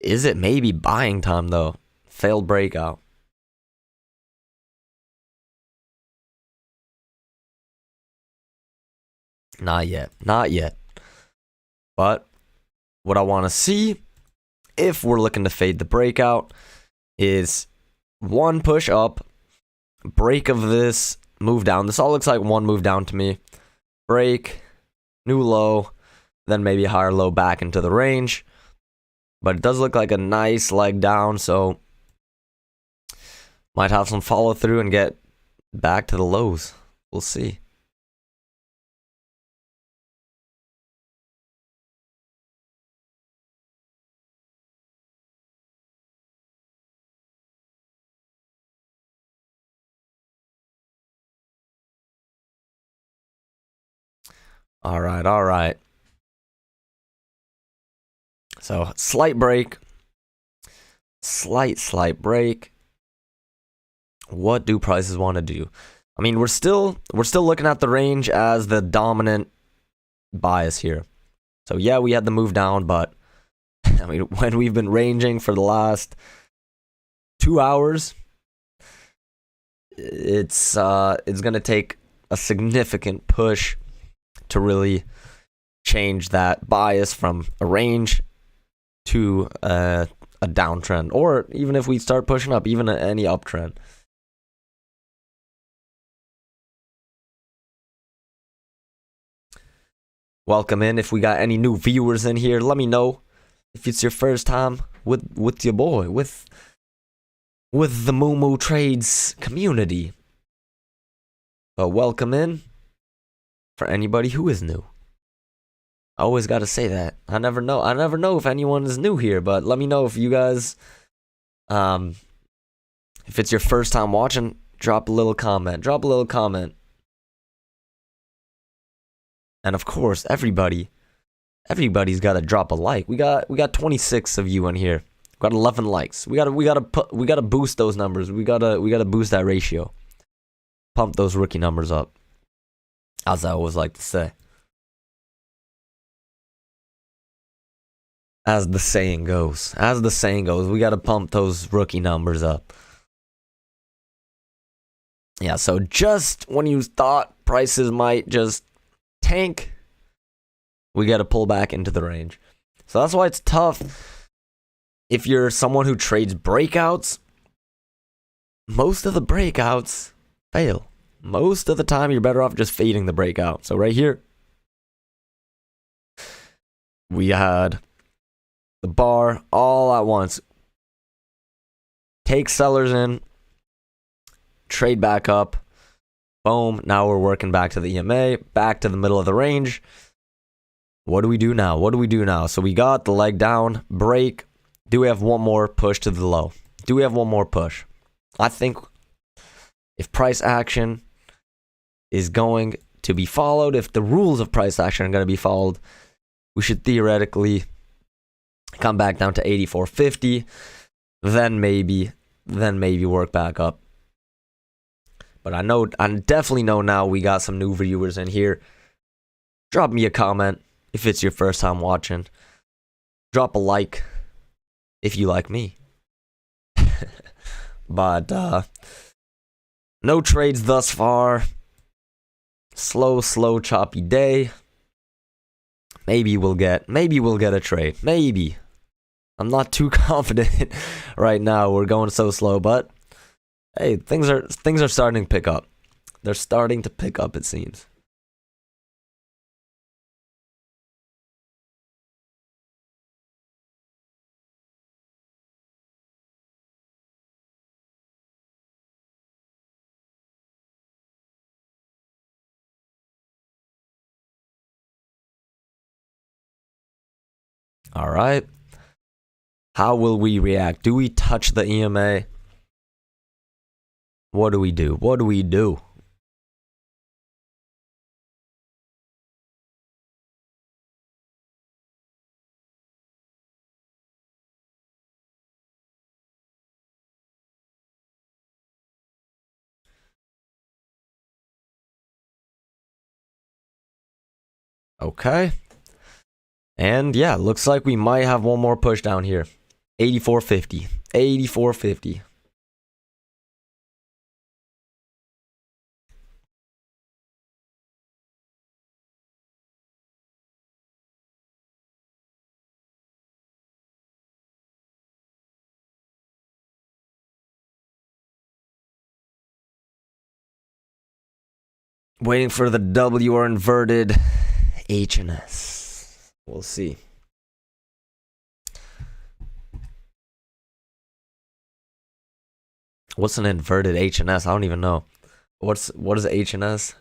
Is it maybe buying time though? Failed breakout. Not yet. Not yet. But what I want to see, if we're looking to fade the breakout, is one push up, break of this, move down. This all looks like one move down to me. Break, new low, then maybe a higher low back into the range. But it does look like a nice leg down, so might have some follow through and get back to the lows. We'll see. All right, all right. So slight break. Slight break. What do prices want to do? I mean, we're still looking at the range as the dominant bias here. So yeah, we had the move down, but I mean, when we've been ranging for the last 2 hours, it's gonna take a significant push to really change that bias from a range to a downtrend, or even if we start pushing up, even any uptrend. Welcome in. If we got any new viewers in here, let me know. If it's your first time with your boy, with the Moo Trades community. But welcome in for anybody who is new. I always gotta say that. I never know if anyone is new here, but let me know if you guys, if it's your first time watching, drop a little comment. And of course, everybody's gotta drop a like. We got 26 of you in here. We got 11 likes. We gotta boost those numbers. We gotta boost that ratio. Pump those rookie numbers up. As I always like to say. As the saying goes, we gotta pump those rookie numbers up. Yeah, so just when you thought prices might just tank, we gotta pull back into the range. So that's why it's tough. If you're someone who trades breakouts, most of the breakouts fail. Most of the time, you're better off just fading the breakout. So right here, we had the bar all at once. Take sellers in, trade back up, boom. Now we're working back to the EMA, back to the middle of the range. What do we do now? So we got the leg down, break. Do we have one more push to the low? I think if price action is going to be followed, if the rules of price action are going to be followed, we should theoretically come back down to 84.50, then maybe work back up. But I definitely know now we got some new viewers in here. Drop me a comment if it's your first time watching. Drop a like if you like me. But no trades thus far. Slow, choppy day. Maybe we'll get a trade. Maybe. I'm not too confident right now. We're going so slow, but hey, things are starting to pick up. They're starting to pick up, it seems. All right. How will we react? Do we touch the EMA? What do we do? Okay. And yeah, looks like we might have one more push down here. 84.50. 84.50. Waiting for the W or inverted H&S. We'll see. What's an inverted H&S? I don't even know. What is H&S?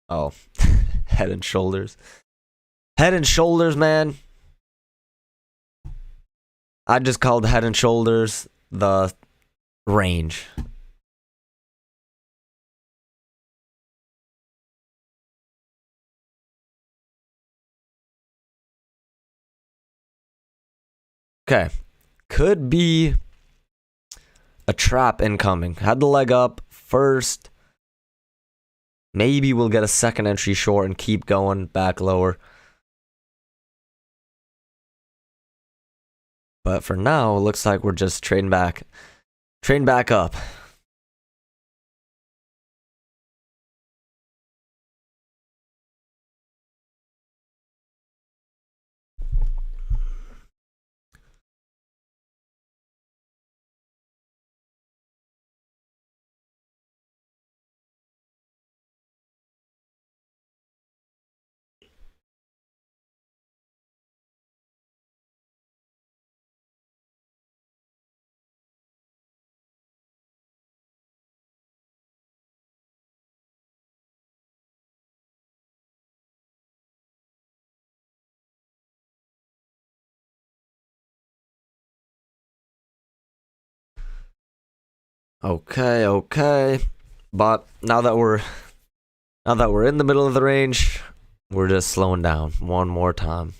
Oh, Head and Shoulders. Head and Shoulders, man. I just called Head and Shoulders the range. Okay. Could be a trap incoming. Had the leg up first. Maybe we'll get a second entry short and keep going back lower. But for now, it looks like we're just trading back. Trading back up. Okay. But now that we're in the middle of the range, we're just slowing down one more time.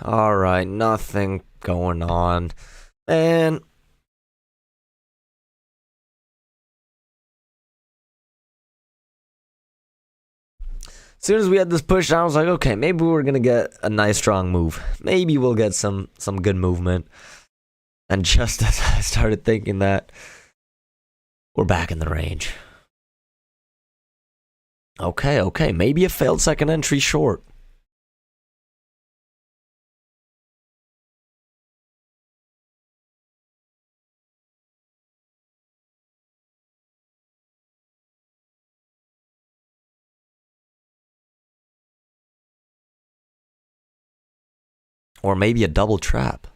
All right, nothing going on. And as soon as we had this push down, I was like, okay, maybe we're gonna get a nice strong move. Maybe we'll get some good movement. And just as I started thinking that, we're back in the range. Okay, maybe a failed second entry short. Or maybe a double trap.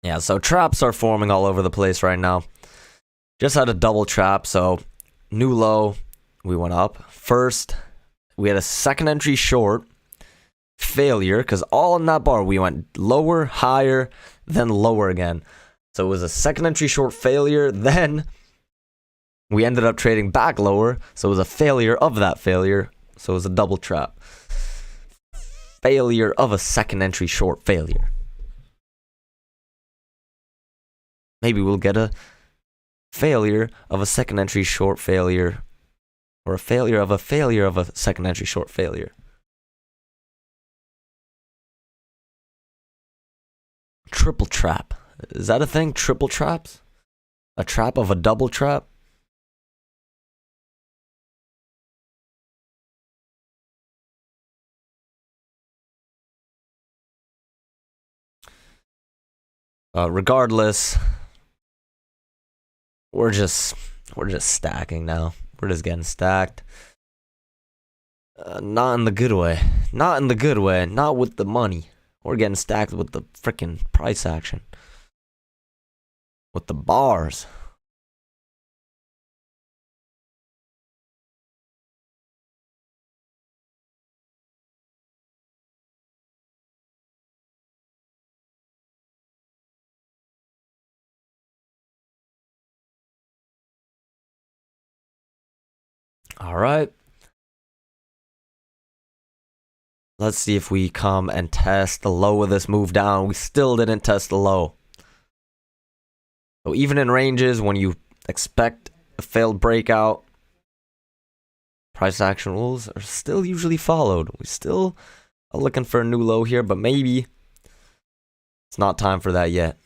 Yeah, so traps are forming all over the place right now. Just had a double trap, so new low, we went up. First, we had a second entry short, failure, because all in that bar, we went lower, higher, then lower again. So it was a second entry short failure, then we ended up trading back lower, so it was a failure of that failure, so it was a double trap. Failure of a second entry short failure. Maybe we'll get a failure of a second entry short failure, or a failure of a second entry short failure. Triple trap. Is that a thing? Triple traps? A trap of a double trap? Regardless, we're just stacking now. We're just getting stacked. Not in the good way. Not in the good way. Not with the money. We're getting stacked with the freaking price action. With the bars. All right. Let's see if we come and test the low of this move down. We still didn't test the low. So even in ranges, when you expect a failed breakout, price action rules are still usually followed. We still are looking for a new low here, but maybe it's not time for that yet.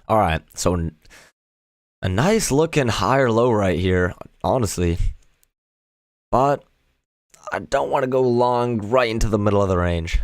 All right, so a nice looking higher low right here, honestly. But I don't want to go long right into the middle of the range.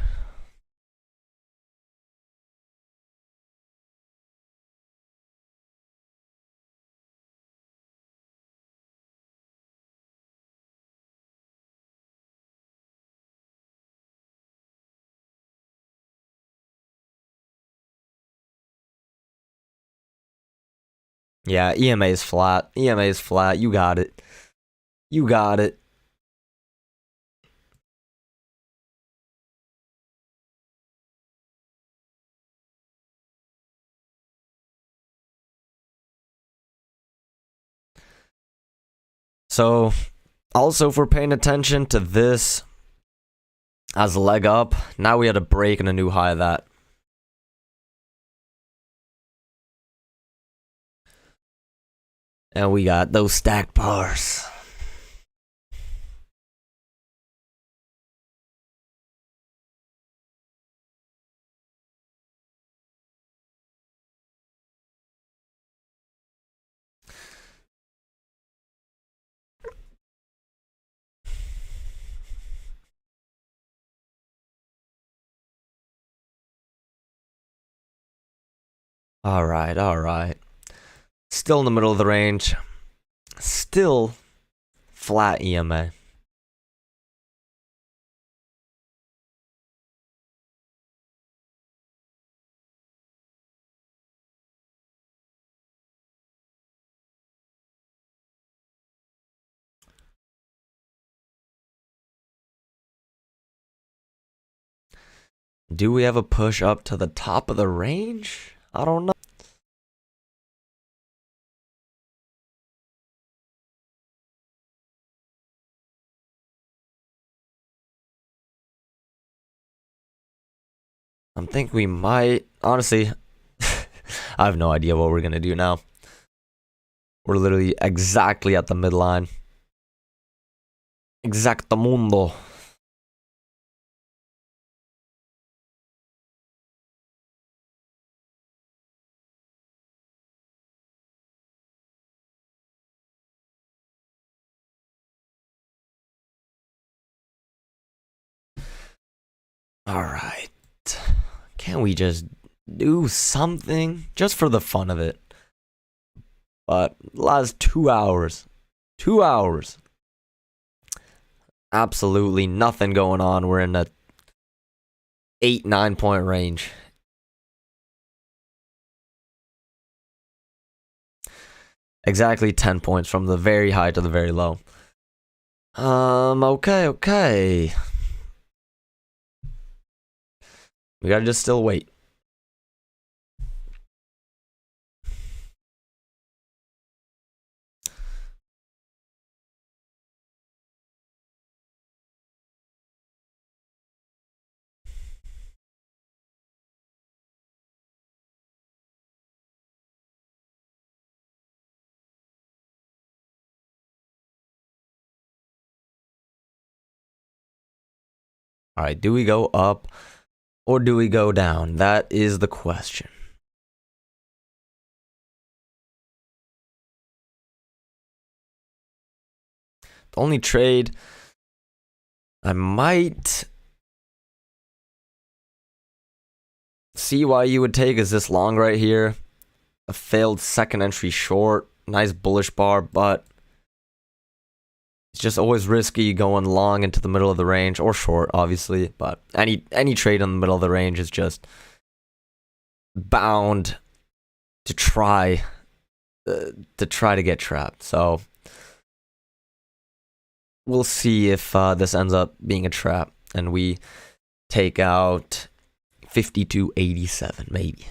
Yeah, EMA is flat. EMA is flat. You got it. You got it. So, also, if we're paying attention to this as a leg up, now we had a break and a new high of that. And we got those stacked bars. All right, all right. Still in the middle of the range. Still flat EMA. Do we have a push up to the top of the range? I don't know. I think we might. Honestly, I have no idea what we're going to do now. We're literally exactly at the midline. Exactamundo. All right. Can't we just do something just for the fun of it? But last 2 hours. 2 hours. Absolutely nothing going on. We're in a 8-9 point range. Exactly 10 points from the very high to the very low. Okay. We gotta just still wait. All right, do we go up or do we go down? That is the question. The only trade I might see why you would take is this long right here. A failed second entry short. Nice bullish bar, but it's just always risky going long into the middle of the range, or short, obviously. But any trade in the middle of the range is just bound to try to get trapped. So we'll see if this ends up being a trap and we take out 52.87 maybe.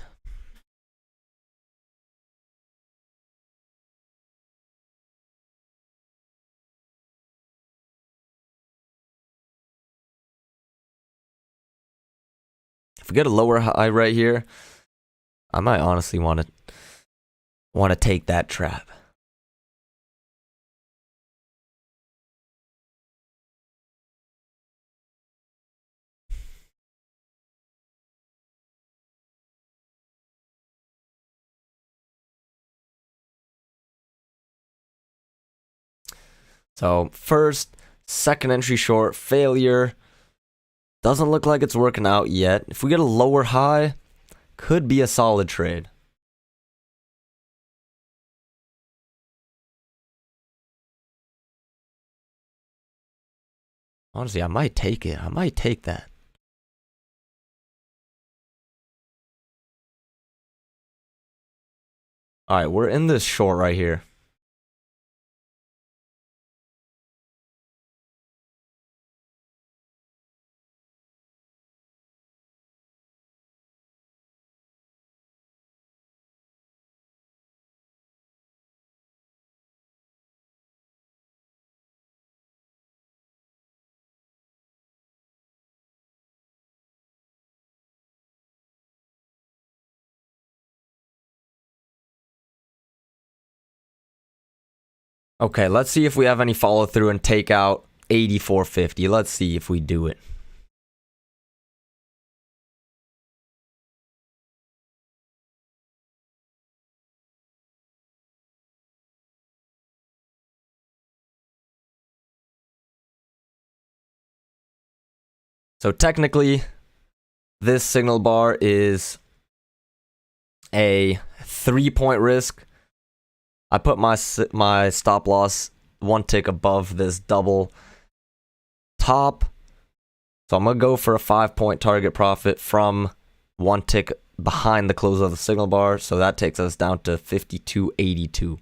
If we get a lower high right here, I might honestly want to take that trap. So first, second entry short, failure. Doesn't look like it's working out yet. If we get a lower high, could be a solid trade. Honestly, I might take it. I might take that. All right, we're in this short right here. Okay, let's see if we have any follow through and take out 84.50. Let's see if we do it. So technically, this signal bar is a 3-point risk. I put my stop loss one tick above this double top. So I'm going to go for a 5-point target profit from one tick behind the close of the signal bar. So that takes us down to 52.82.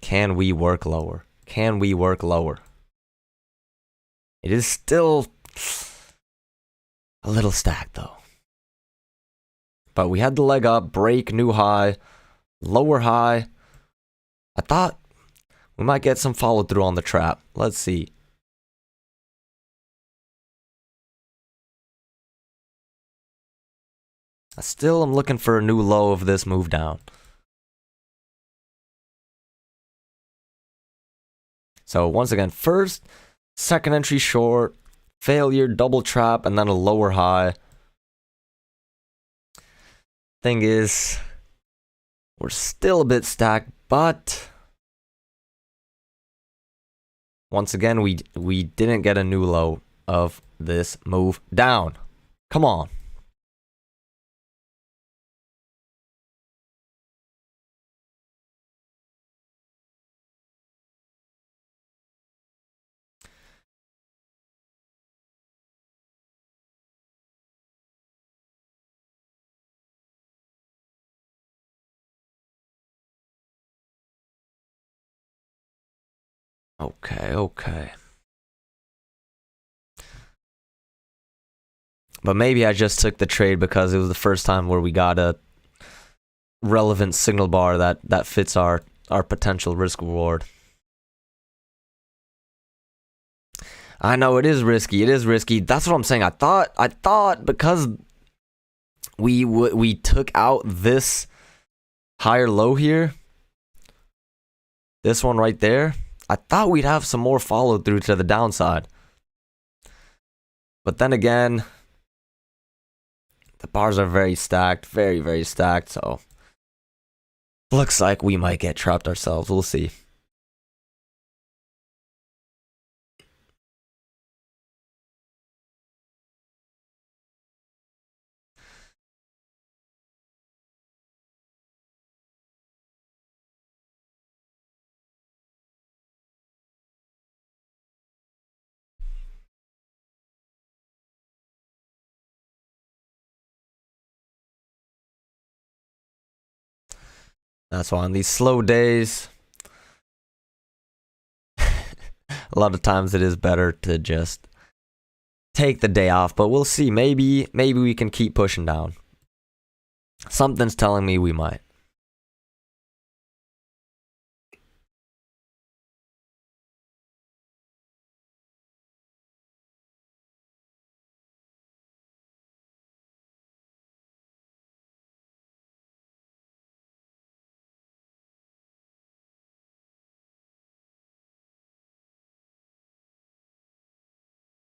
Can we work lower? Can we work lower? It is still a little stacked though. But we had the leg up, break, new high, lower high. I thought we might get some follow through on the trap. Let's see. I still am looking for a new low of this move down. So once again, first, second entry short, failure, double trap, and then a lower high. Thing is, we're still a bit stacked, but once again, we didn't get a new low of this move down. Come on. Okay. But maybe I just took the trade because it was the first time where we got a relevant signal bar that fits our potential risk reward. I know it is risky. It is risky. That's what I'm saying. I thought because we took out this higher low here, this one right there, I thought we'd have some more follow through to the downside. But then again, the bars are very stacked, very, very stacked. So looks like we might get trapped ourselves. We'll see. That's why on these slow days, a lot of times it is better to just take the day off. But we'll see. Maybe we can keep pushing down. Something's telling me we might.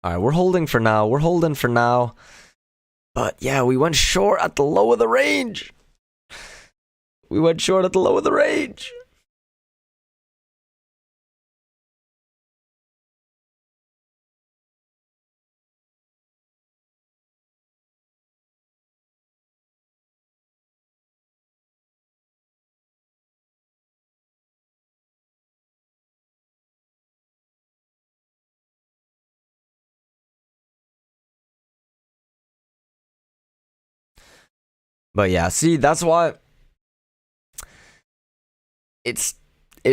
All right, we're holding for now. We're holding for now. But yeah, we went short at the low of the range. We went short at the low of the range. But yeah, see, that's why it's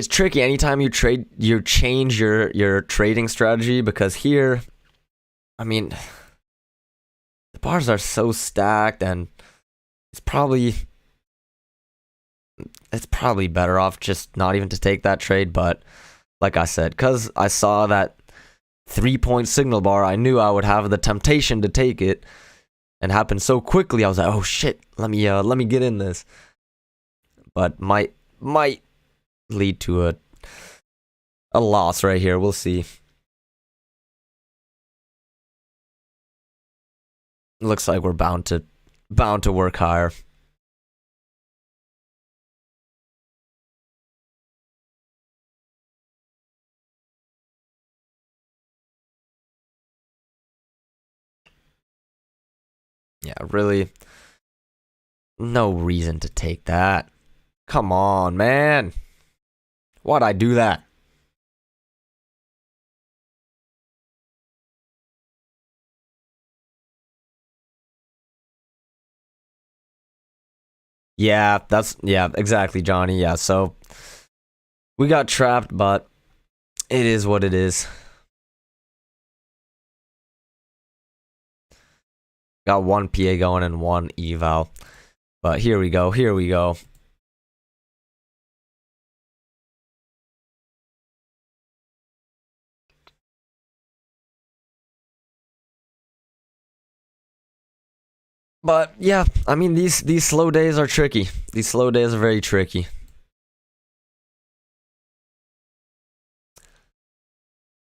tricky anytime you change your trading strategy, because here, I mean, the bars are so stacked, and it's probably better off just not even to take that trade. But like I said, because I saw that 3-point signal bar, I knew I would have the temptation to take it, and happened so quickly. I was like, oh shit, let me get in this. But might lead to a loss right here. We'll see. Looks like we're bound to work higher. Yeah, really, no reason to take that. Come on, man. Why'd I do that? Yeah, exactly, Johnny. Yeah, so we got trapped, but it is what it is. Got one PA going and one eval. But here we go. But yeah, I mean, these slow days are tricky. These slow days are very tricky.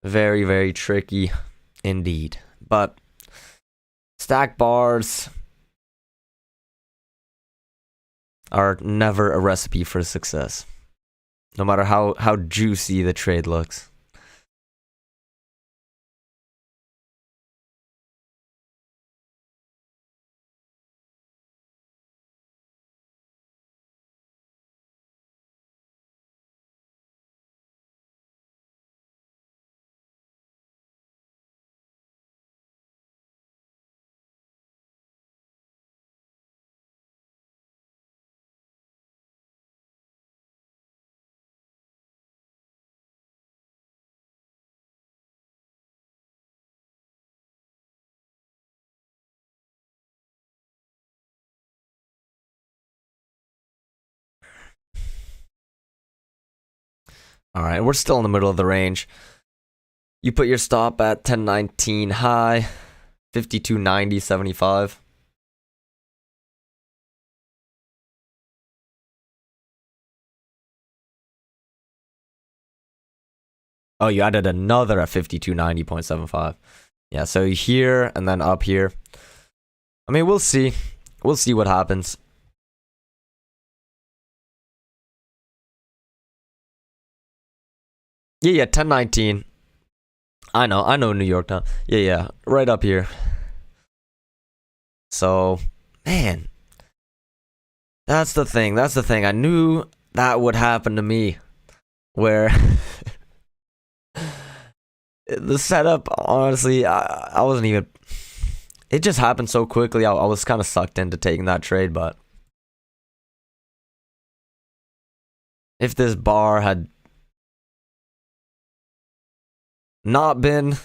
Very, very tricky indeed. But stack bars are never a recipe for success, no matter how juicy the trade looks. All right, we're still in the middle of the range. You put your stop at 1019 high, 5290, 75. Oh, you added another at 5290.75. Yeah, so here and then up here. I mean, we'll see. We'll see what happens. Yeah, 1019. I know New York now. Yeah, right up here. So, man, that's the thing. I knew that would happen to me, where the setup, honestly, I wasn't even. It just happened so quickly. I was kind of sucked into taking that trade, but if this bar had not been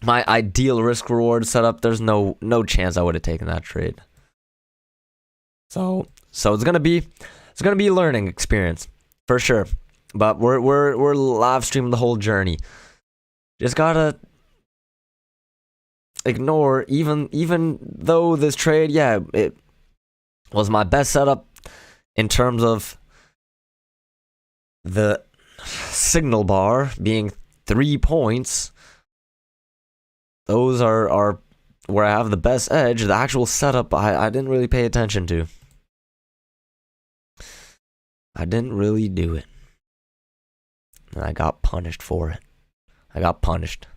my ideal risk reward setup, there's no chance I would have taken that trade. So it's gonna be a learning experience for sure. But we're live streaming the whole journey. Just gotta ignore, even though this trade, yeah, it was my best setup in terms of the signal bar being 3 points. Those are where I have the best edge. The actual setup, I didn't really pay attention to. I didn't really do it. And I got punished for it. I got punished.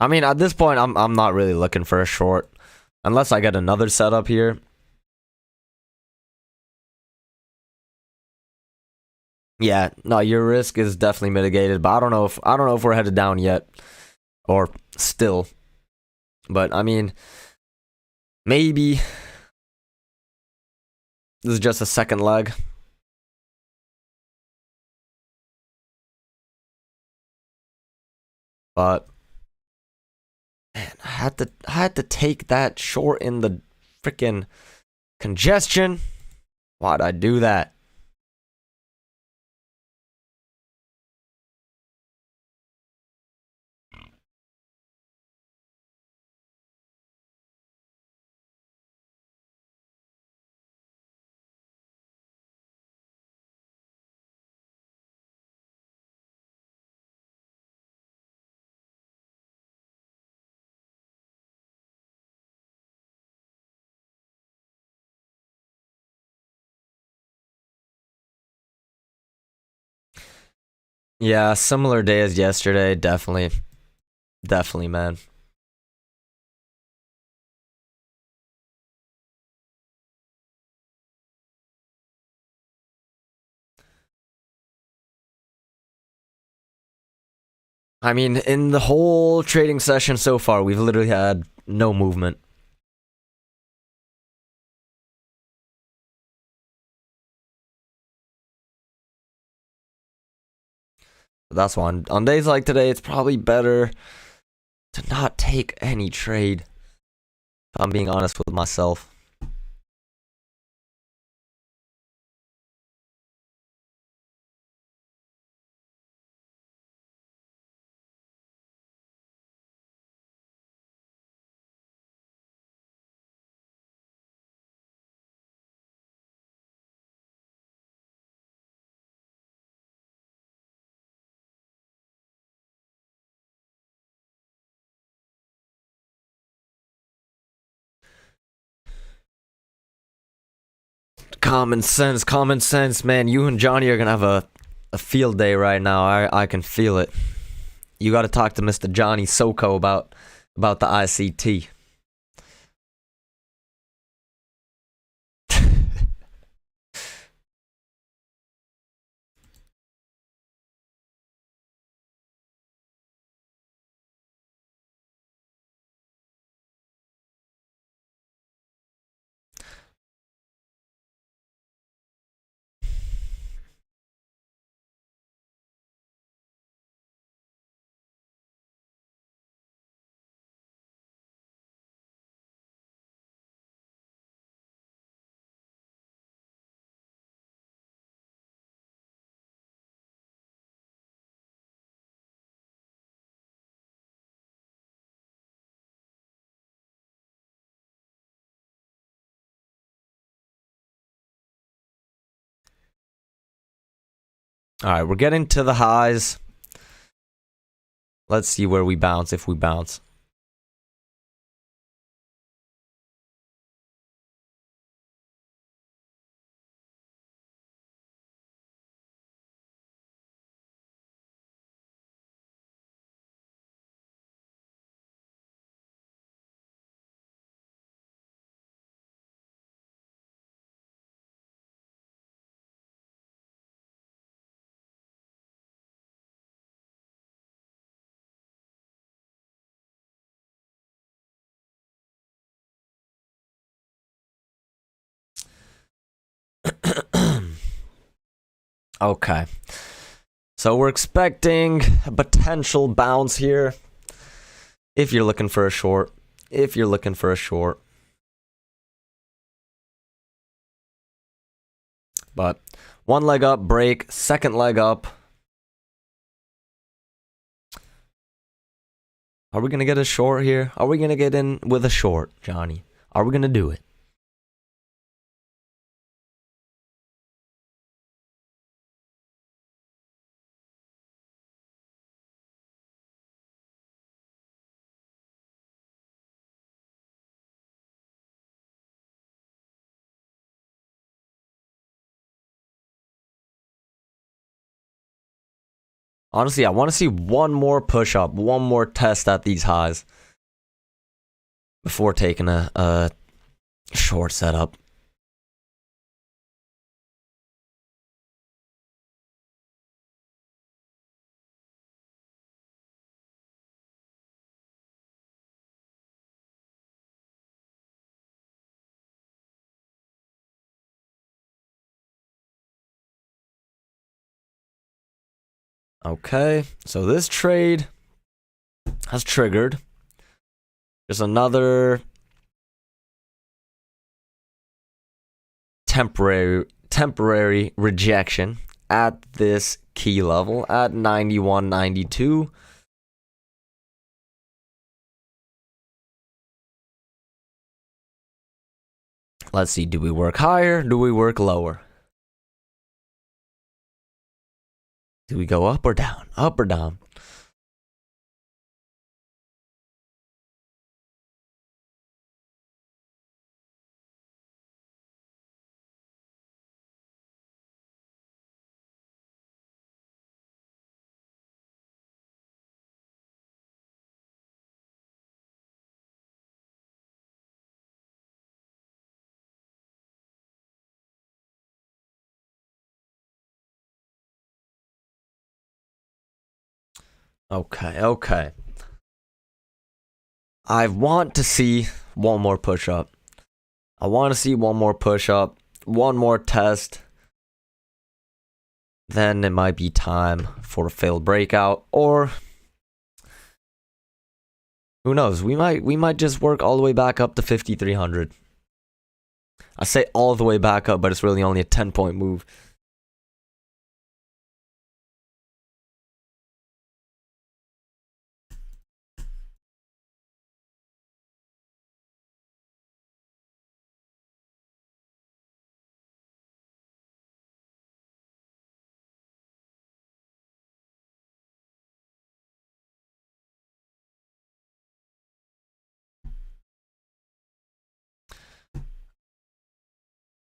I mean, at this point, I'm not really looking for a short, unless I get another setup here. Yeah, no, your risk is definitely mitigated, but I don't know if we're headed down yet, or still. But I mean, maybe this is just a second leg. But man, I had to take that short in the freaking congestion. Why'd I do that? Yeah, similar day as yesterday, definitely. Definitely, man. I mean, in the whole trading session so far, we've literally had no movement. That's why on days like today, it's probably better to not take any trade. If I'm being honest with myself. Common sense, man. You and Johnny are gonna have a field day right now. I can feel it. You got to talk to Mr. Johnny Soko about the ICT. All right, we're getting to the highs. Let's see where we bounce, if we bounce. Okay. So we're expecting a potential bounce here. If you're looking for a short. If you're looking for a short. But one leg up, break. Second leg up. Are we going to get a short here? Are we going to get in with a short, Johnny? Are we going to do it? Honestly, I want to see one more push up, one more test at these highs before taking a short setup. Okay, so this trade has triggered. There's another temporary rejection at this key level at 91.92. Let's see, do we work higher? Do we work lower? Do we go up or down? Up or down? Okay. I want to see one more push up. I want to see one more push up, one more test. Then it might be time for a failed breakout, or who knows? We might just work all the way back up to 5,300. I say all the way back up, but it's really only a 10-point move.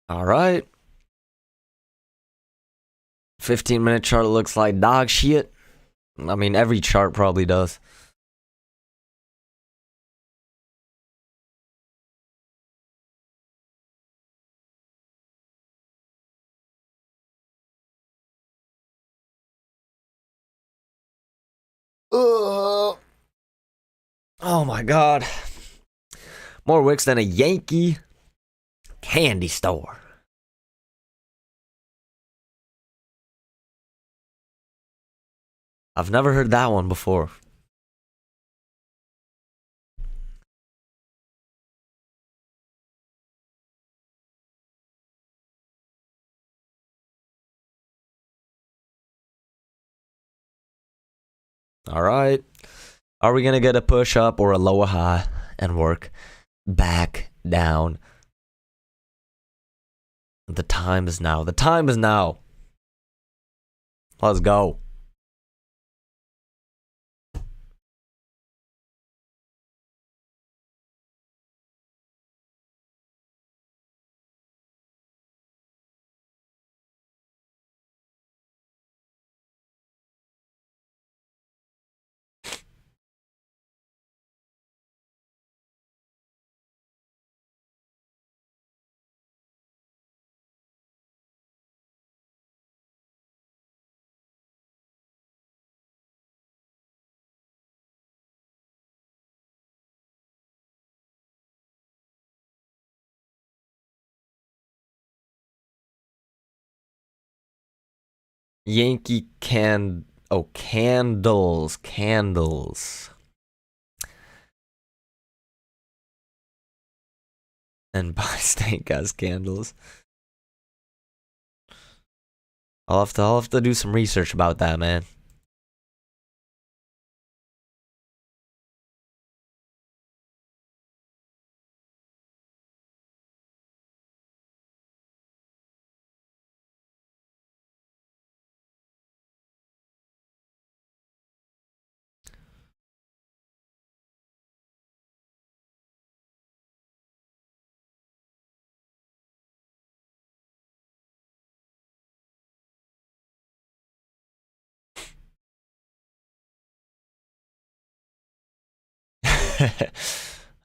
All right. 15-minute chart looks like dog shit. I mean, every chart probably does. Ugh. Oh my god. More wicks than a Yankee candy store. I've never heard that one before. All right. Are we going to get a push up or a lower high and work back down? The time is now. The time is now. Let's go. Yankee can. Oh, candles. Candles. And buy stank ass candles. I'll have to do some research about that, man.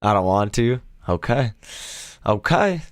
I don't want to. Okay. Okay.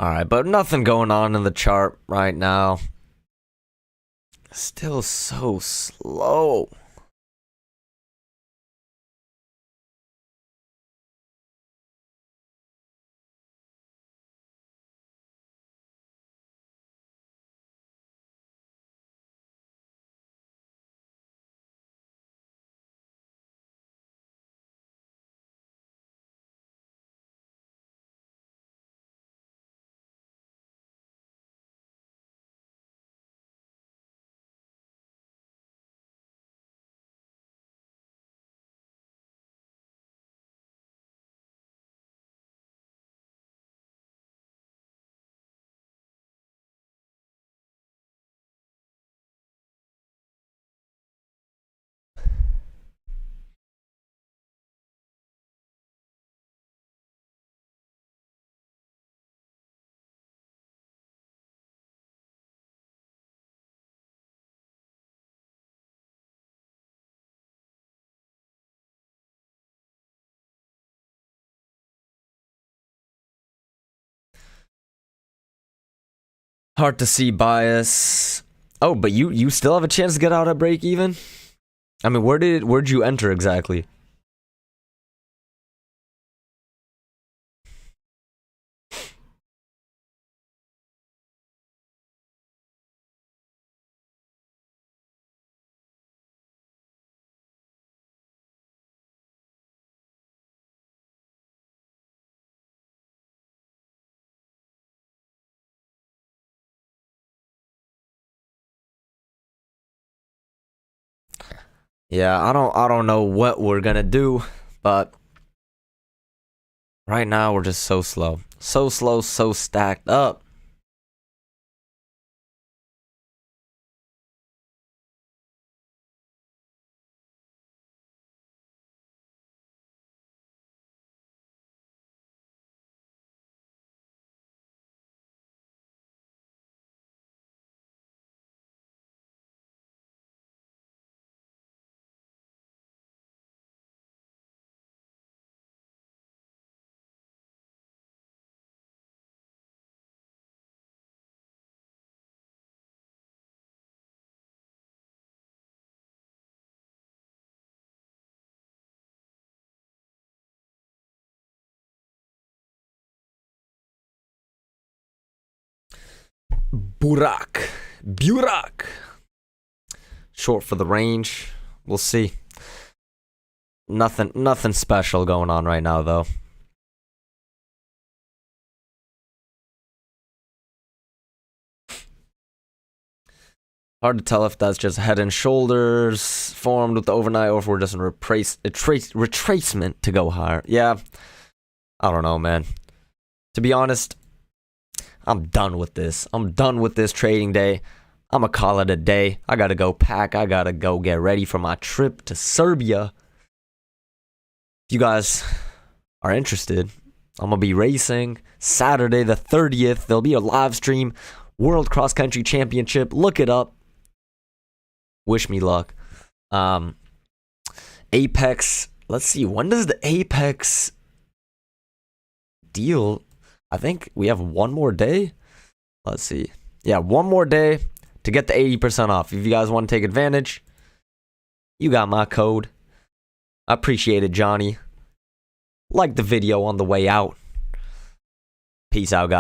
Alright, but nothing going on in the chart right now. Still so slow. Hard to see bias. Oh, but you still have a chance to get out at break even? I mean, where'd you enter exactly? Yeah, I don't know what we're gonna do, but right now we're just so slow. So slow, so stacked up. Burak. Short for the range. We'll see. Nothing special going on right now, though. Hard to tell if that's just head and shoulders formed with the overnight or if we're just in retracement to go higher. Yeah, I don't know, man. To be honest, I'm done with this. I'm done with this trading day. I'm going to call it a day. I got to go pack. I got to go get ready for my trip to Serbia. If you guys are interested, I'm going to be racing Saturday the 30th. There'll be a live stream. World Cross Country Championship. Look it up. Wish me luck. Apex. Let's see. When does the Apex deal? I think we have one more day. Let's see. Yeah, one more day to get the 80% off. If you guys want to take advantage, you got my code. I appreciate it, Johnny. Like the video on the way out. Peace out, guys.